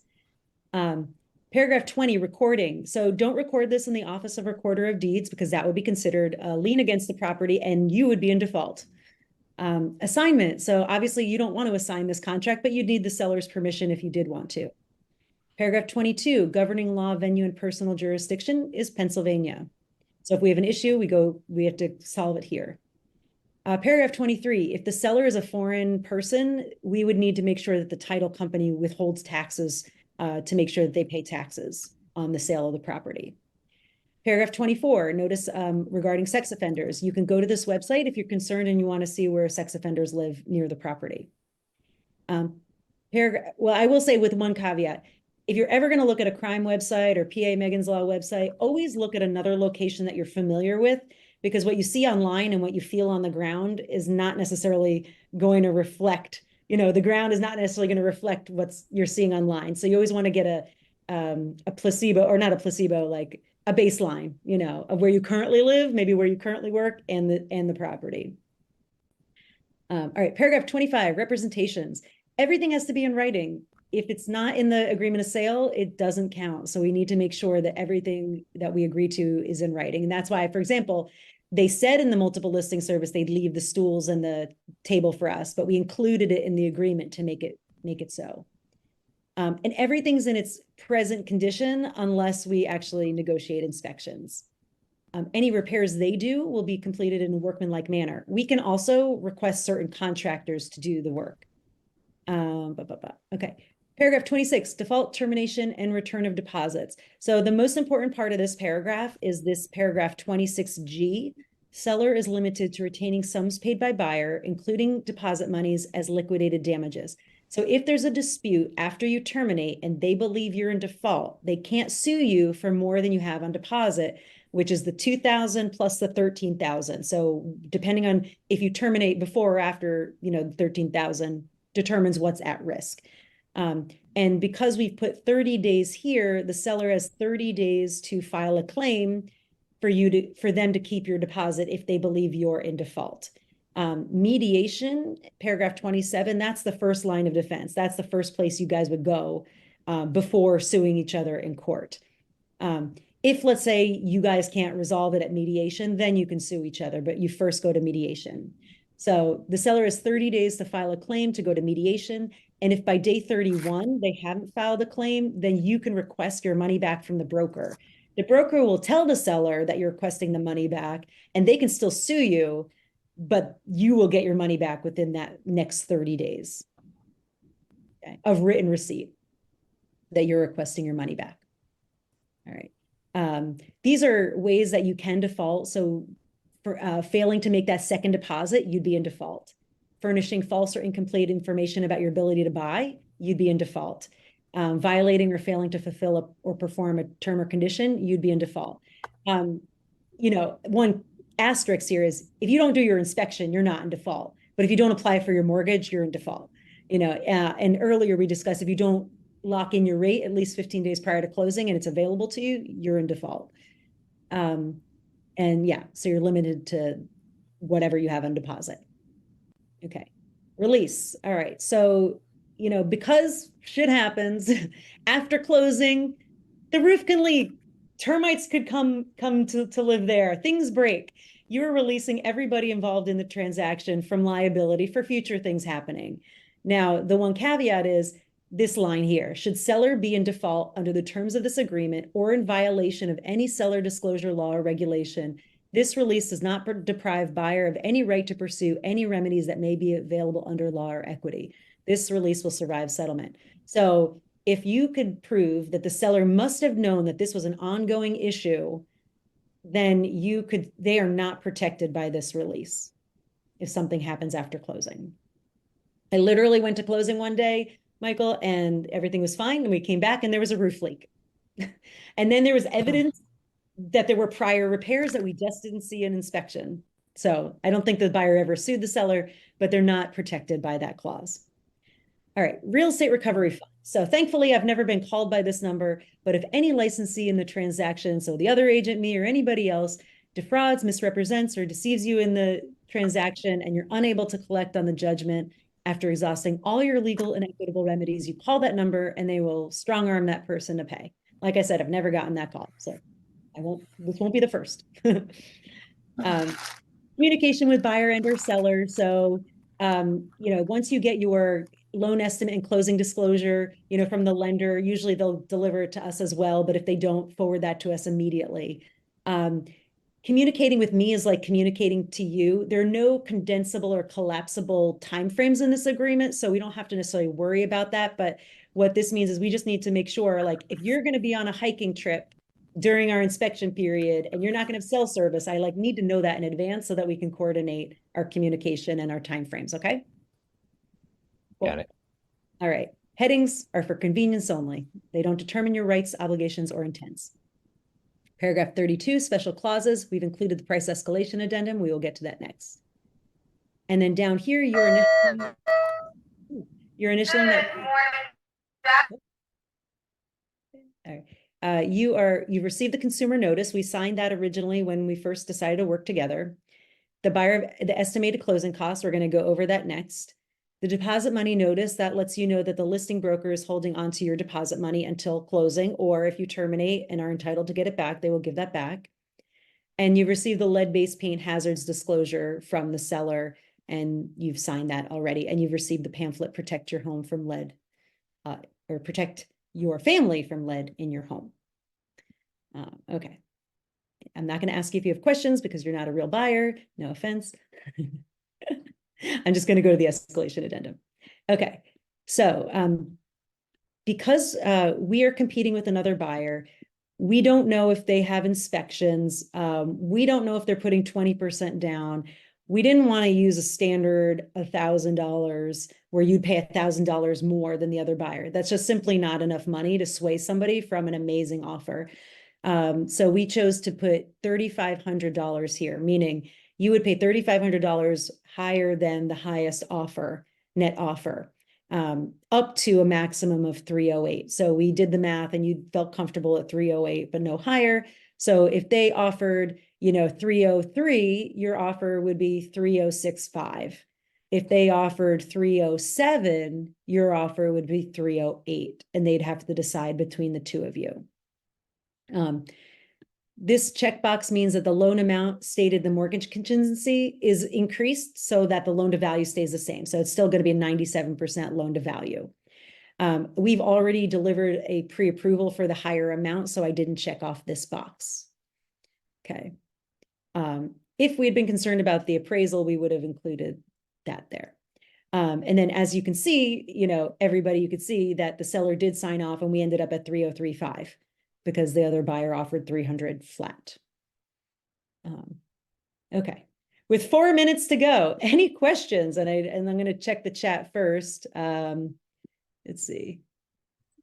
Paragraph 20, recording. So don't record this in the Office of Recorder of Deeds because that would be considered a lien against the property and you would be in default. Assignment. So obviously you don't want to assign this contract, but you'd need the seller's permission if you did want to. Paragraph 22, governing law, venue, and personal jurisdiction is Pennsylvania. So if we have an issue, we have to solve it here. Paragraph 23, if the seller is a foreign person, we would need to make sure that the title company withholds taxes to make sure that they pay taxes on the sale of the property. Paragraph 24, notice regarding sex offenders. You can go to this website if you're concerned and you want to see where sex offenders live near the property. Well, I will say with one caveat, if you're ever going to look at a crime website or PA Megan's Law website, always look at another location that you're familiar with, because what you see online and what you feel on the ground is not necessarily going to reflect, the ground is not necessarily going to reflect what you're seeing online. So you always want to get a placebo, or not a placebo, like a baseline, of where you currently live, maybe where you currently work, and the property. All right, paragraph 25, representations. Everything has to be in writing. If it's not in the agreement of sale, it doesn't count. So we need to make sure that everything that we agree to is in writing. And that's why, for example, they said in the multiple listing service they'd leave the stools and the table for us, but we included it in the agreement to make it so. And everything's in its present condition unless we actually negotiate inspections. Any repairs they do will be completed in a workmanlike manner. We can also request certain contractors to do the work. Okay. Paragraph 26, default, termination, and return of deposits. So the most important part of this paragraph is this paragraph 26G. Seller is limited to retaining sums paid by buyer, including deposit monies, as liquidated damages. So if there's a dispute after you terminate and they believe you're in default, they can't sue you for more than you have on deposit, which is the 2,000 plus the 13,000. So depending on if you terminate before or after, you know, 13,000 determines what's at risk. And because we've put 30 days here, the seller has 30 days to file a claim for them to keep your deposit if they believe you're in default. Mediation, paragraph 27, that's the first line of defense. That's the first place you guys would go before suing each other in court. If, let's say, you guys can't resolve it at mediation, then you can sue each other, but you first go to mediation. So the seller has 30 days to file a claim to go to mediation. And if by day 31 they haven't filed a claim, then you can request your money back from the broker. The broker will tell the seller that you're requesting the money back, and they can still sue you, but you will get your money back within that next 30 days of written receipt that you're requesting your money back. All right. These are ways that you can default. So for failing to make that second deposit, you'd be in default. Furnishing false or incomplete information about your ability to buy, you'd be in default. Violating or failing to fulfill or perform a term or condition, you'd be in default. You know, one asterisk here is if you don't do your inspection, you're not in default. But if you don't apply for your mortgage, you're in default. You know, and earlier we discussed if you don't lock in your rate at least 15 days prior to closing and it's available to you, you're in default. And yeah, so you're limited to whatever you have on deposit. Okay. Release. All right. So, you know, because shit happens after closing, the roof can leak. Termites could come to live there. Things break. You're releasing everybody involved in the transaction from liability for future things happening. Now, the one caveat is this line here. Should seller be in default under the terms of this agreement or in violation of any seller disclosure law or regulation, this release does not deprive buyer of any right to pursue any remedies that may be available under law or equity. This release will survive settlement. So if you could prove that the seller must have known that this was an ongoing issue, then they are not protected by this release if something happens after closing. I literally went to closing one day, Michael, and everything was fine. And we came back and there was a roof leak. And then there was evidence that there were prior repairs that we just didn't see in inspection. So I don't think the buyer ever sued the seller, but they're not protected by that clause. All right, real estate recovery fund. So thankfully, I've never been called by this number, but if any licensee in the transaction, so the other agent, me, or anybody else, defrauds, misrepresents, or deceives you in the transaction, and you're unable to collect on the judgment after exhausting all your legal and equitable remedies, you call that number and they will strong arm that person to pay. Like I said, I've never gotten that call, so this won't be the first. Communication with buyer and or seller. So, you know, once you get your loan estimate and closing disclosure, you know, from the lender, usually they'll deliver it to us as well. But if they don't, forward that to us immediately. Communicating with me is like communicating to you. There are no condensable or collapsible timeframes in this agreement, so we don't have to necessarily worry about that. But what this means is we just need to make sure, like, if you're going to be on a hiking trip during our inspection period and you're not going to have cell service, I need to know that in advance so that we can coordinate our communication and our timeframes. Okay. Cool. Got it. All right. Headings are for convenience only. They don't determine your rights, obligations, or intents. Paragraph 32, special clauses. We've included the price escalation addendum. We will get to that next. And then down here, you're initialing that. All right. You received the consumer notice. We signed that originally when we first decided to work together. The buyer, the estimated closing costs, we're going to go over that next. The deposit money notice, that lets you know that the listing broker is holding onto your deposit money until closing, or if you terminate and are entitled to get it back, they will give that back. And you received the lead-based paint hazards disclosure from the seller, and you've signed that already. And you've received the pamphlet, Protect Your Home from Lead, or Protect Your Family from Lead in Your Home. Okay. I'm not going to ask you if you have questions because you're not a real buyer. No offense. I'm just going to go to the escalation addendum. Okay. So because we are competing with another buyer, we don't know if they have inspections. We don't know if they're putting 20% down. We didn't want to use a standard $1,000 where you'd pay $1,000 more than the other buyer. That's just simply not enough money to sway somebody from an amazing offer. So we chose to put $3,500 here, meaning you would pay $3,500 higher than the highest offer, net offer, up to a maximum of 308. So we did the math and you felt comfortable at 308, but no higher. So if they offered, 303, your offer would be 3065. If they offered 307, your offer would be 308, and they'd have to decide between the two of you. This checkbox means that the loan amount stated the mortgage contingency is increased so that the loan to value stays the same. So it's still going to be a 97% loan to value. We've already delivered a pre-approval for the higher amount, so I didn't check off this box. Okay. If we had been concerned about the appraisal, we would have included that there. And then as you can see, everybody, you could see that the seller did sign off and we ended up at 3035 because the other buyer offered 300 flat. Okay. With 4 minutes to go, any questions? And I'm going to check the chat first. Let's see.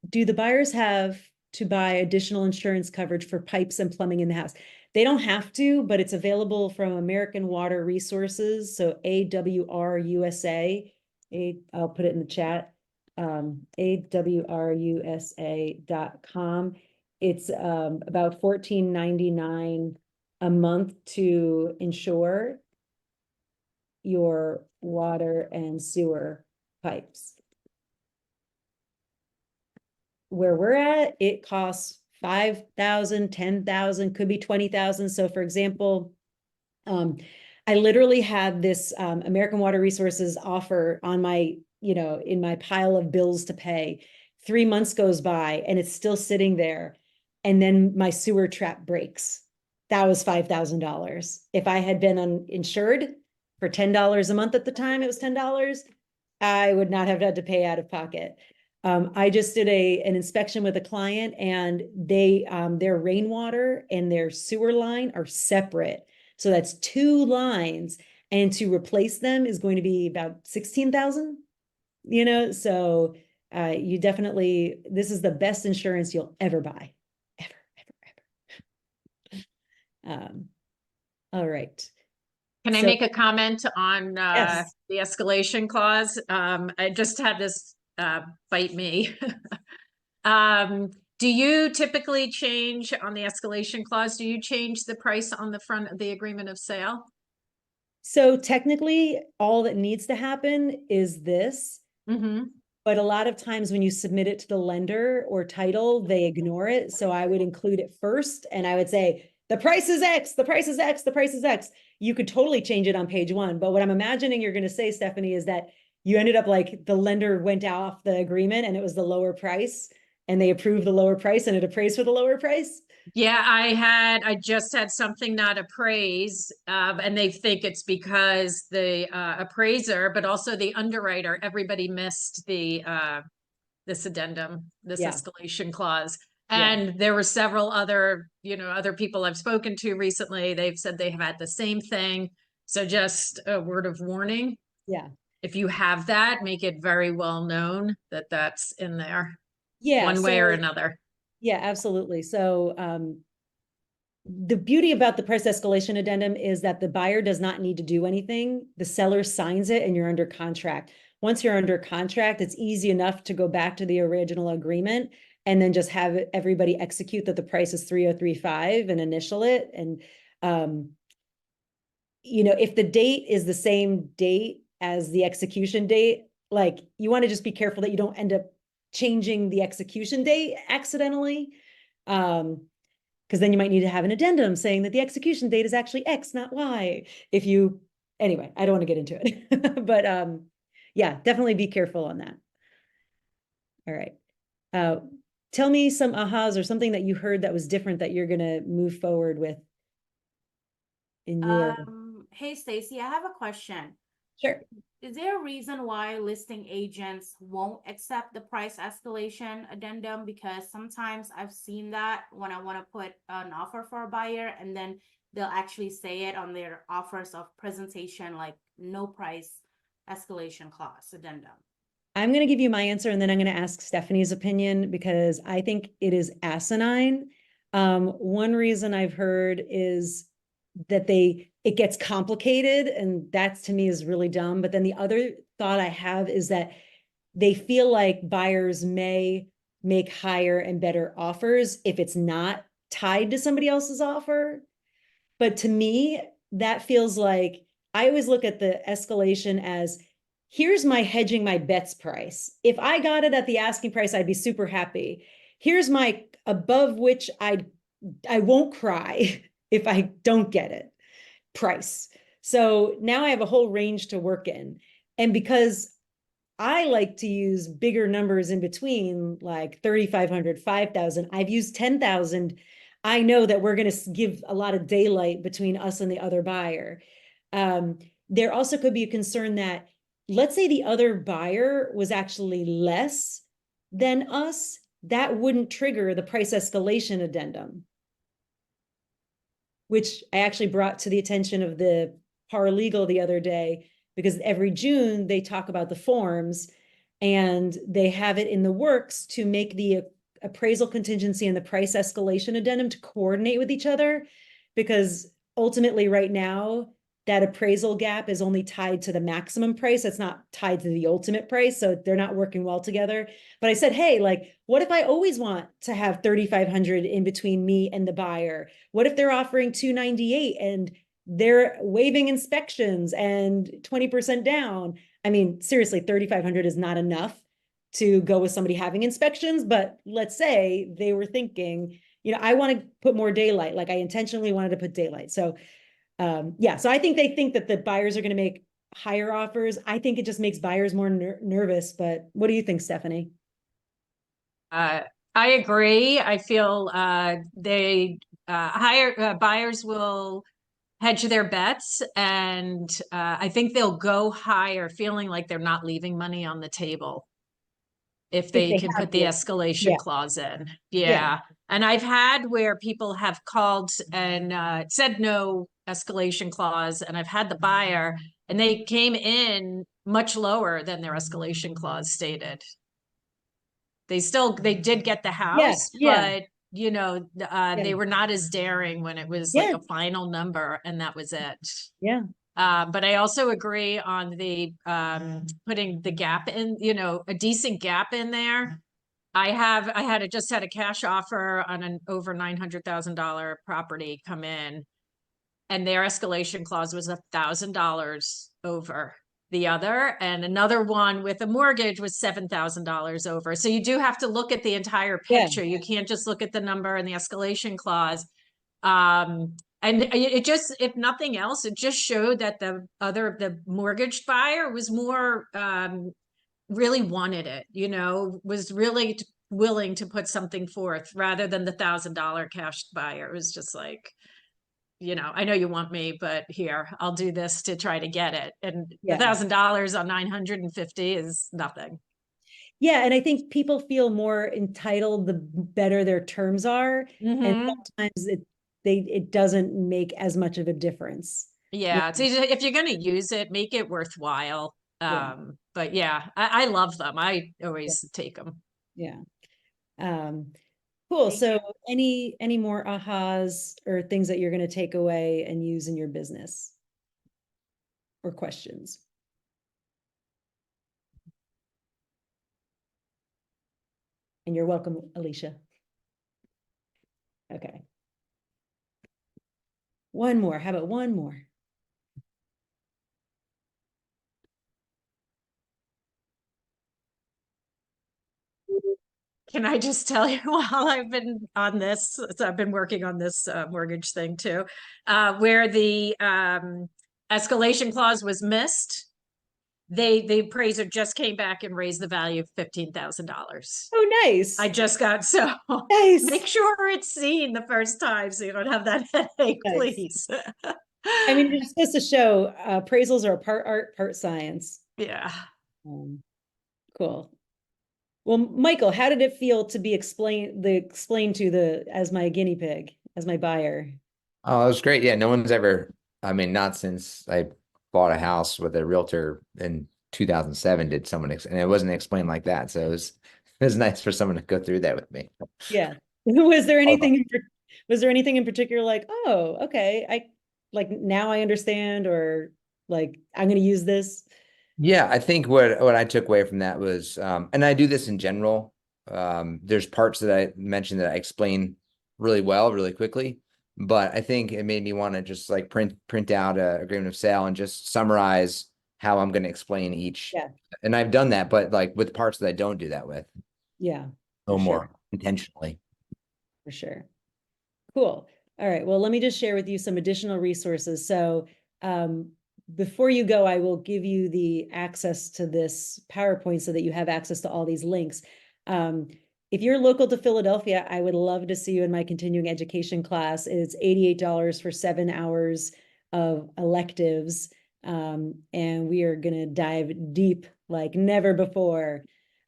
Do the buyers have to buy additional insurance coverage for pipes and plumbing in the house? They don't have to, but it's available from American Water Resources. So AWR USA. I'll put it in the chat. AWRUSA.com. It's about $14.99 a month to insure your water and sewer pipes. Where we're at, it costs $5,000, $10,000, could be $20,000. So for example, I literally had this American Water Resources offer on my, in my pile of bills to pay. 3 months goes by and it's still sitting there. And then my sewer trap breaks. That was $5,000. If I had been uninsured for $10 a month at the time, it was $10, I would not have had to pay out of pocket. I just did an inspection with a client, and their rainwater and their sewer line are separate. So that's 2 lines, and to replace them is going to be about $16,000, so you definitely, this is the best insurance you'll ever buy. Ever. All right. Can I make a comment on Yes. the escalation clause? I just had this bite me. Do you typically change on the escalation clause? Do you change the price on the front of the agreement of sale? So technically, all that needs to happen is this. Mm-hmm. But a lot of times when you submit it to the lender or title, they ignore it. So I would include it first, and I would say, the price is X, the price is X, the price is X. You could totally change it on page 1. But what I'm imagining you're going to say, Stephanie, is that you ended up like the lender went off the agreement and it was the lower price, and they approved the lower price and it appraised for the lower price. Yeah, I just had something not appraised, and they think it's because the appraiser, but also the underwriter, everybody missed this addendum, this Yeah. escalation clause. Yeah. And there were several other, other people I've spoken to recently. They've said they have had the same thing. So just a word of warning. Yeah. If you have that, make it very well known that that's in there. Yeah. One way or another. Yeah, absolutely. So the beauty about the price escalation addendum is that the buyer does not need to do anything. The seller signs it and you're under contract. Once you're under contract, it's easy enough to go back to the original agreement and then just have everybody execute that the price is 3035 and initial it. And, if the date is the same date as the execution date, like you want to just be careful that you don't end up changing the execution date accidentally. Because then you might need to have an addendum saying that the execution date is actually X, not Y. Anyway, I don't want to get into it, but yeah, definitely be careful on that. All right. Tell me some ahas or something that you heard that was different that you're going to move forward with in your. Hey, Stacy, I have a question. Sure. Is there a reason why listing agents won't accept the price escalation addendum? Because sometimes I've seen that when I want to put an offer for a buyer, and then they'll actually say it on their offers of presentation, like no price escalation clause addendum. I'm going to give you my answer, and then I'm going to ask Stephanie's opinion because I think it is asinine. One reason I've heard is that it gets complicated, and that to me is really dumb. But then the other thought I have is that they feel like buyers may make higher and better offers if it's not tied to somebody else's offer. But to me, that feels like I always look at the escalation as, here's my hedging my bets price. If I got it at the asking price, I'd be super happy. Here's my above which I won't cry if I don't get it price. So now I have a whole range to work in. And because I like to use bigger numbers in between, like 3,500, 5,000, I've used 10,000. I know that we're going to give a lot of daylight between us and the other buyer. There also could be a concern that, let's say the other buyer was actually less than us, that wouldn't trigger the price escalation addendum, which I actually brought to the attention of the paralegal the other day, because every June they talk about the forms and they have it in the works to make the appraisal contingency and the price escalation addendum to coordinate with each other, because ultimately right now that appraisal gap is only tied to the maximum price. It's not tied to the ultimate price. So they're not working well together. But I said, hey, like, what if I always want to have 3,500 in between me and the buyer? What if they're offering 298 and they're waiving inspections and 20% down? I mean, seriously, 3,500 is not enough to go with somebody having inspections. But let's say they were thinking, I want to put more daylight. Like I intentionally wanted to put daylight. So yeah, so I think they think that the buyers are going to make higher offers. I think it just makes buyers more nervous. But what do you think, Stephanie? I agree. I feel buyers will hedge their bets, and I think they'll go higher, feeling like they're not leaving money on the table if they can put the escalation clause in. Yeah. And I've had where people have called and said no escalation clause, and I've had the buyer and they came in much lower than their escalation clause stated. They did get the house, but they were not as daring when it was like a final number and that was it. Yeah. But I also agree on the putting the gap in, a decent gap in there. I just had a cash offer on an over $900,000 property come in, and their escalation clause was $1,000 over the other, and another one with a mortgage was $7,000 over. So you do have to look at the entire picture. You can't just look at the number and the escalation clause. And it just, if nothing else, it just showed that the mortgage buyer was more, really wanted it, was really willing to put something forth rather than the $1,000 cash buyer. It was just like, I know you want me, but here, I'll do this to try to get it. And $1,000 on 950 is nothing. Yeah, and I think people feel more entitled the better their terms are, and sometimes it doesn't make as much of a difference. Yeah, so if you're going to use it, make it worthwhile. But yeah, I love them. I always take them. Yeah. Cool. So any more ahas or things that you're going to take away and use in your business or questions? And you're welcome, Alicia. Okay. One more. How about one more? Can I just tell you, while I've been on this, so I've been working on this mortgage thing too, where the escalation clause was missed, the appraiser just came back and raised the value of $15,000. Oh, nice. I just got, so nice. Make sure it's seen the first time so you don't have that headache, please. I mean, it just goes to show appraisals are part art, part science. Yeah. Cool. Well, Michael, how did it feel to be explained to as my guinea pig, as my buyer? Oh, it was great. Yeah, no one's ever, I mean, not since I bought a house with a realtor in 2007 did someone, and it wasn't explained like that. So it was nice for someone to go through that with me. Yeah. Was there anything in particular like, oh, okay, I like now I understand, or like I'm going to use this? Yeah, I think what I took away from that was, and I do this in general. There's parts that I mentioned that I explain really well, really quickly, but I think it made me want to just like print out a agreement of sale and just summarize how I'm going to explain each. Yeah. And I've done that, but like with parts that I don't do that with, Yeah, no for more sure. intentionally. For sure. Cool. All right. Well, let me just share with you some additional resources. So before you go, I will give you the access to this PowerPoint so that you have access to all these links. If you're local to Philadelphia, I would love to see you in my continuing education class. It's $88 for 7 hours of electives. And we are going to dive deep like never before.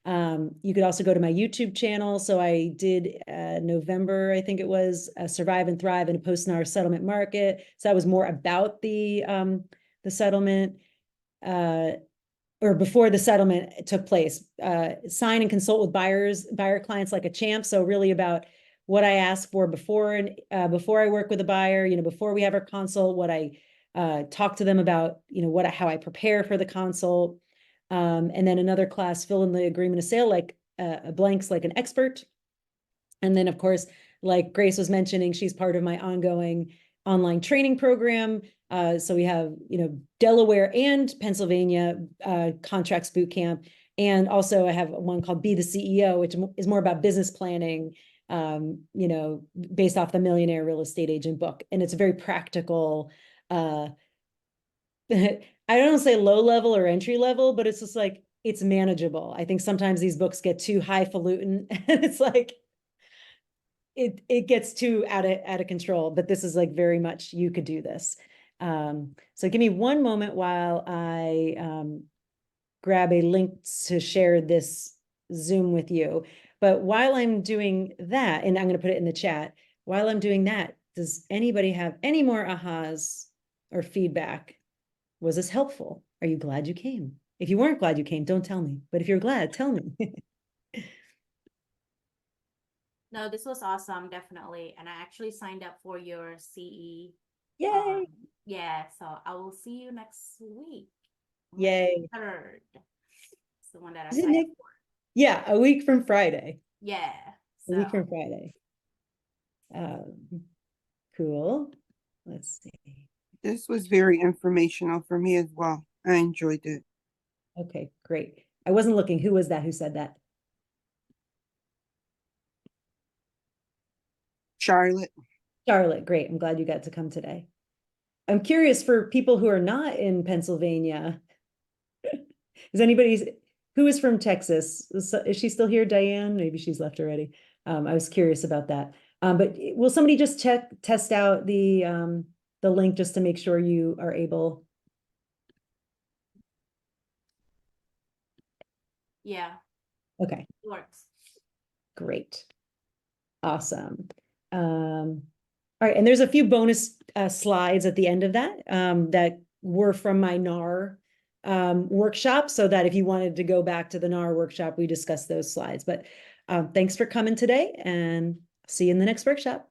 You could also go to my YouTube channel. So I did November, I think it was, Survive and Thrive in a post-NAR settlement market. So that was more about the settlement or before the settlement took place. Sign and consult with buyer clients like a champ. So really about what I ask for before I work with a buyer, before we have our consult, what I talk to them about, how I prepare for the consult. And then another class, fill in the agreement of sale, like blanks like an expert. And then, of course, like Grace was mentioning, she's part of my ongoing online training program. So we have, Delaware and Pennsylvania contracts boot camp. And also I have one called Be the CEO, which is more about business planning, based off the Millionaire Real Estate Agent book. And it's a very practical, I don't say low level or entry level, but it's just like, it's manageable. I think sometimes these books get too highfalutin and it's like, it gets too out of control, but this is like very much, you could do this. So give me one moment while I grab a link to share this Zoom with you. But while I'm doing that, and I'm going to put it in the chat, while I'm doing that, does anybody have any more ahas or feedback? Was this helpful? Are you glad you came? If you weren't glad you came, don't tell me. But if you're glad, tell me. No, this was awesome, definitely. And I actually signed up for your CE. Yay. Yeah, so I will see you next week. Yay. May 3rd. It's the one that I Is it signed up Nick? for. Yeah, a week from Friday. Yeah. A week from Friday. Cool. Let's see. This was very informational for me as well. I enjoyed it. Okay, great. I wasn't looking. Who was that? Who said that? Charlotte. Charlotte, great. I'm glad you got to come today. I'm curious for people who are not in Pennsylvania. Is anybody who is from Texas? Is she still here, Diane? Maybe she's left already. I was curious about that. But will somebody just test out the link just to make sure you are able? Yeah, Okay, it works. great. Awesome. All right, and there's a few bonus slides at the end of that that were from my NAR workshop, so that if you wanted to go back to the NAR workshop, we discussed those slides. But thanks for coming today, and see you in the next workshop.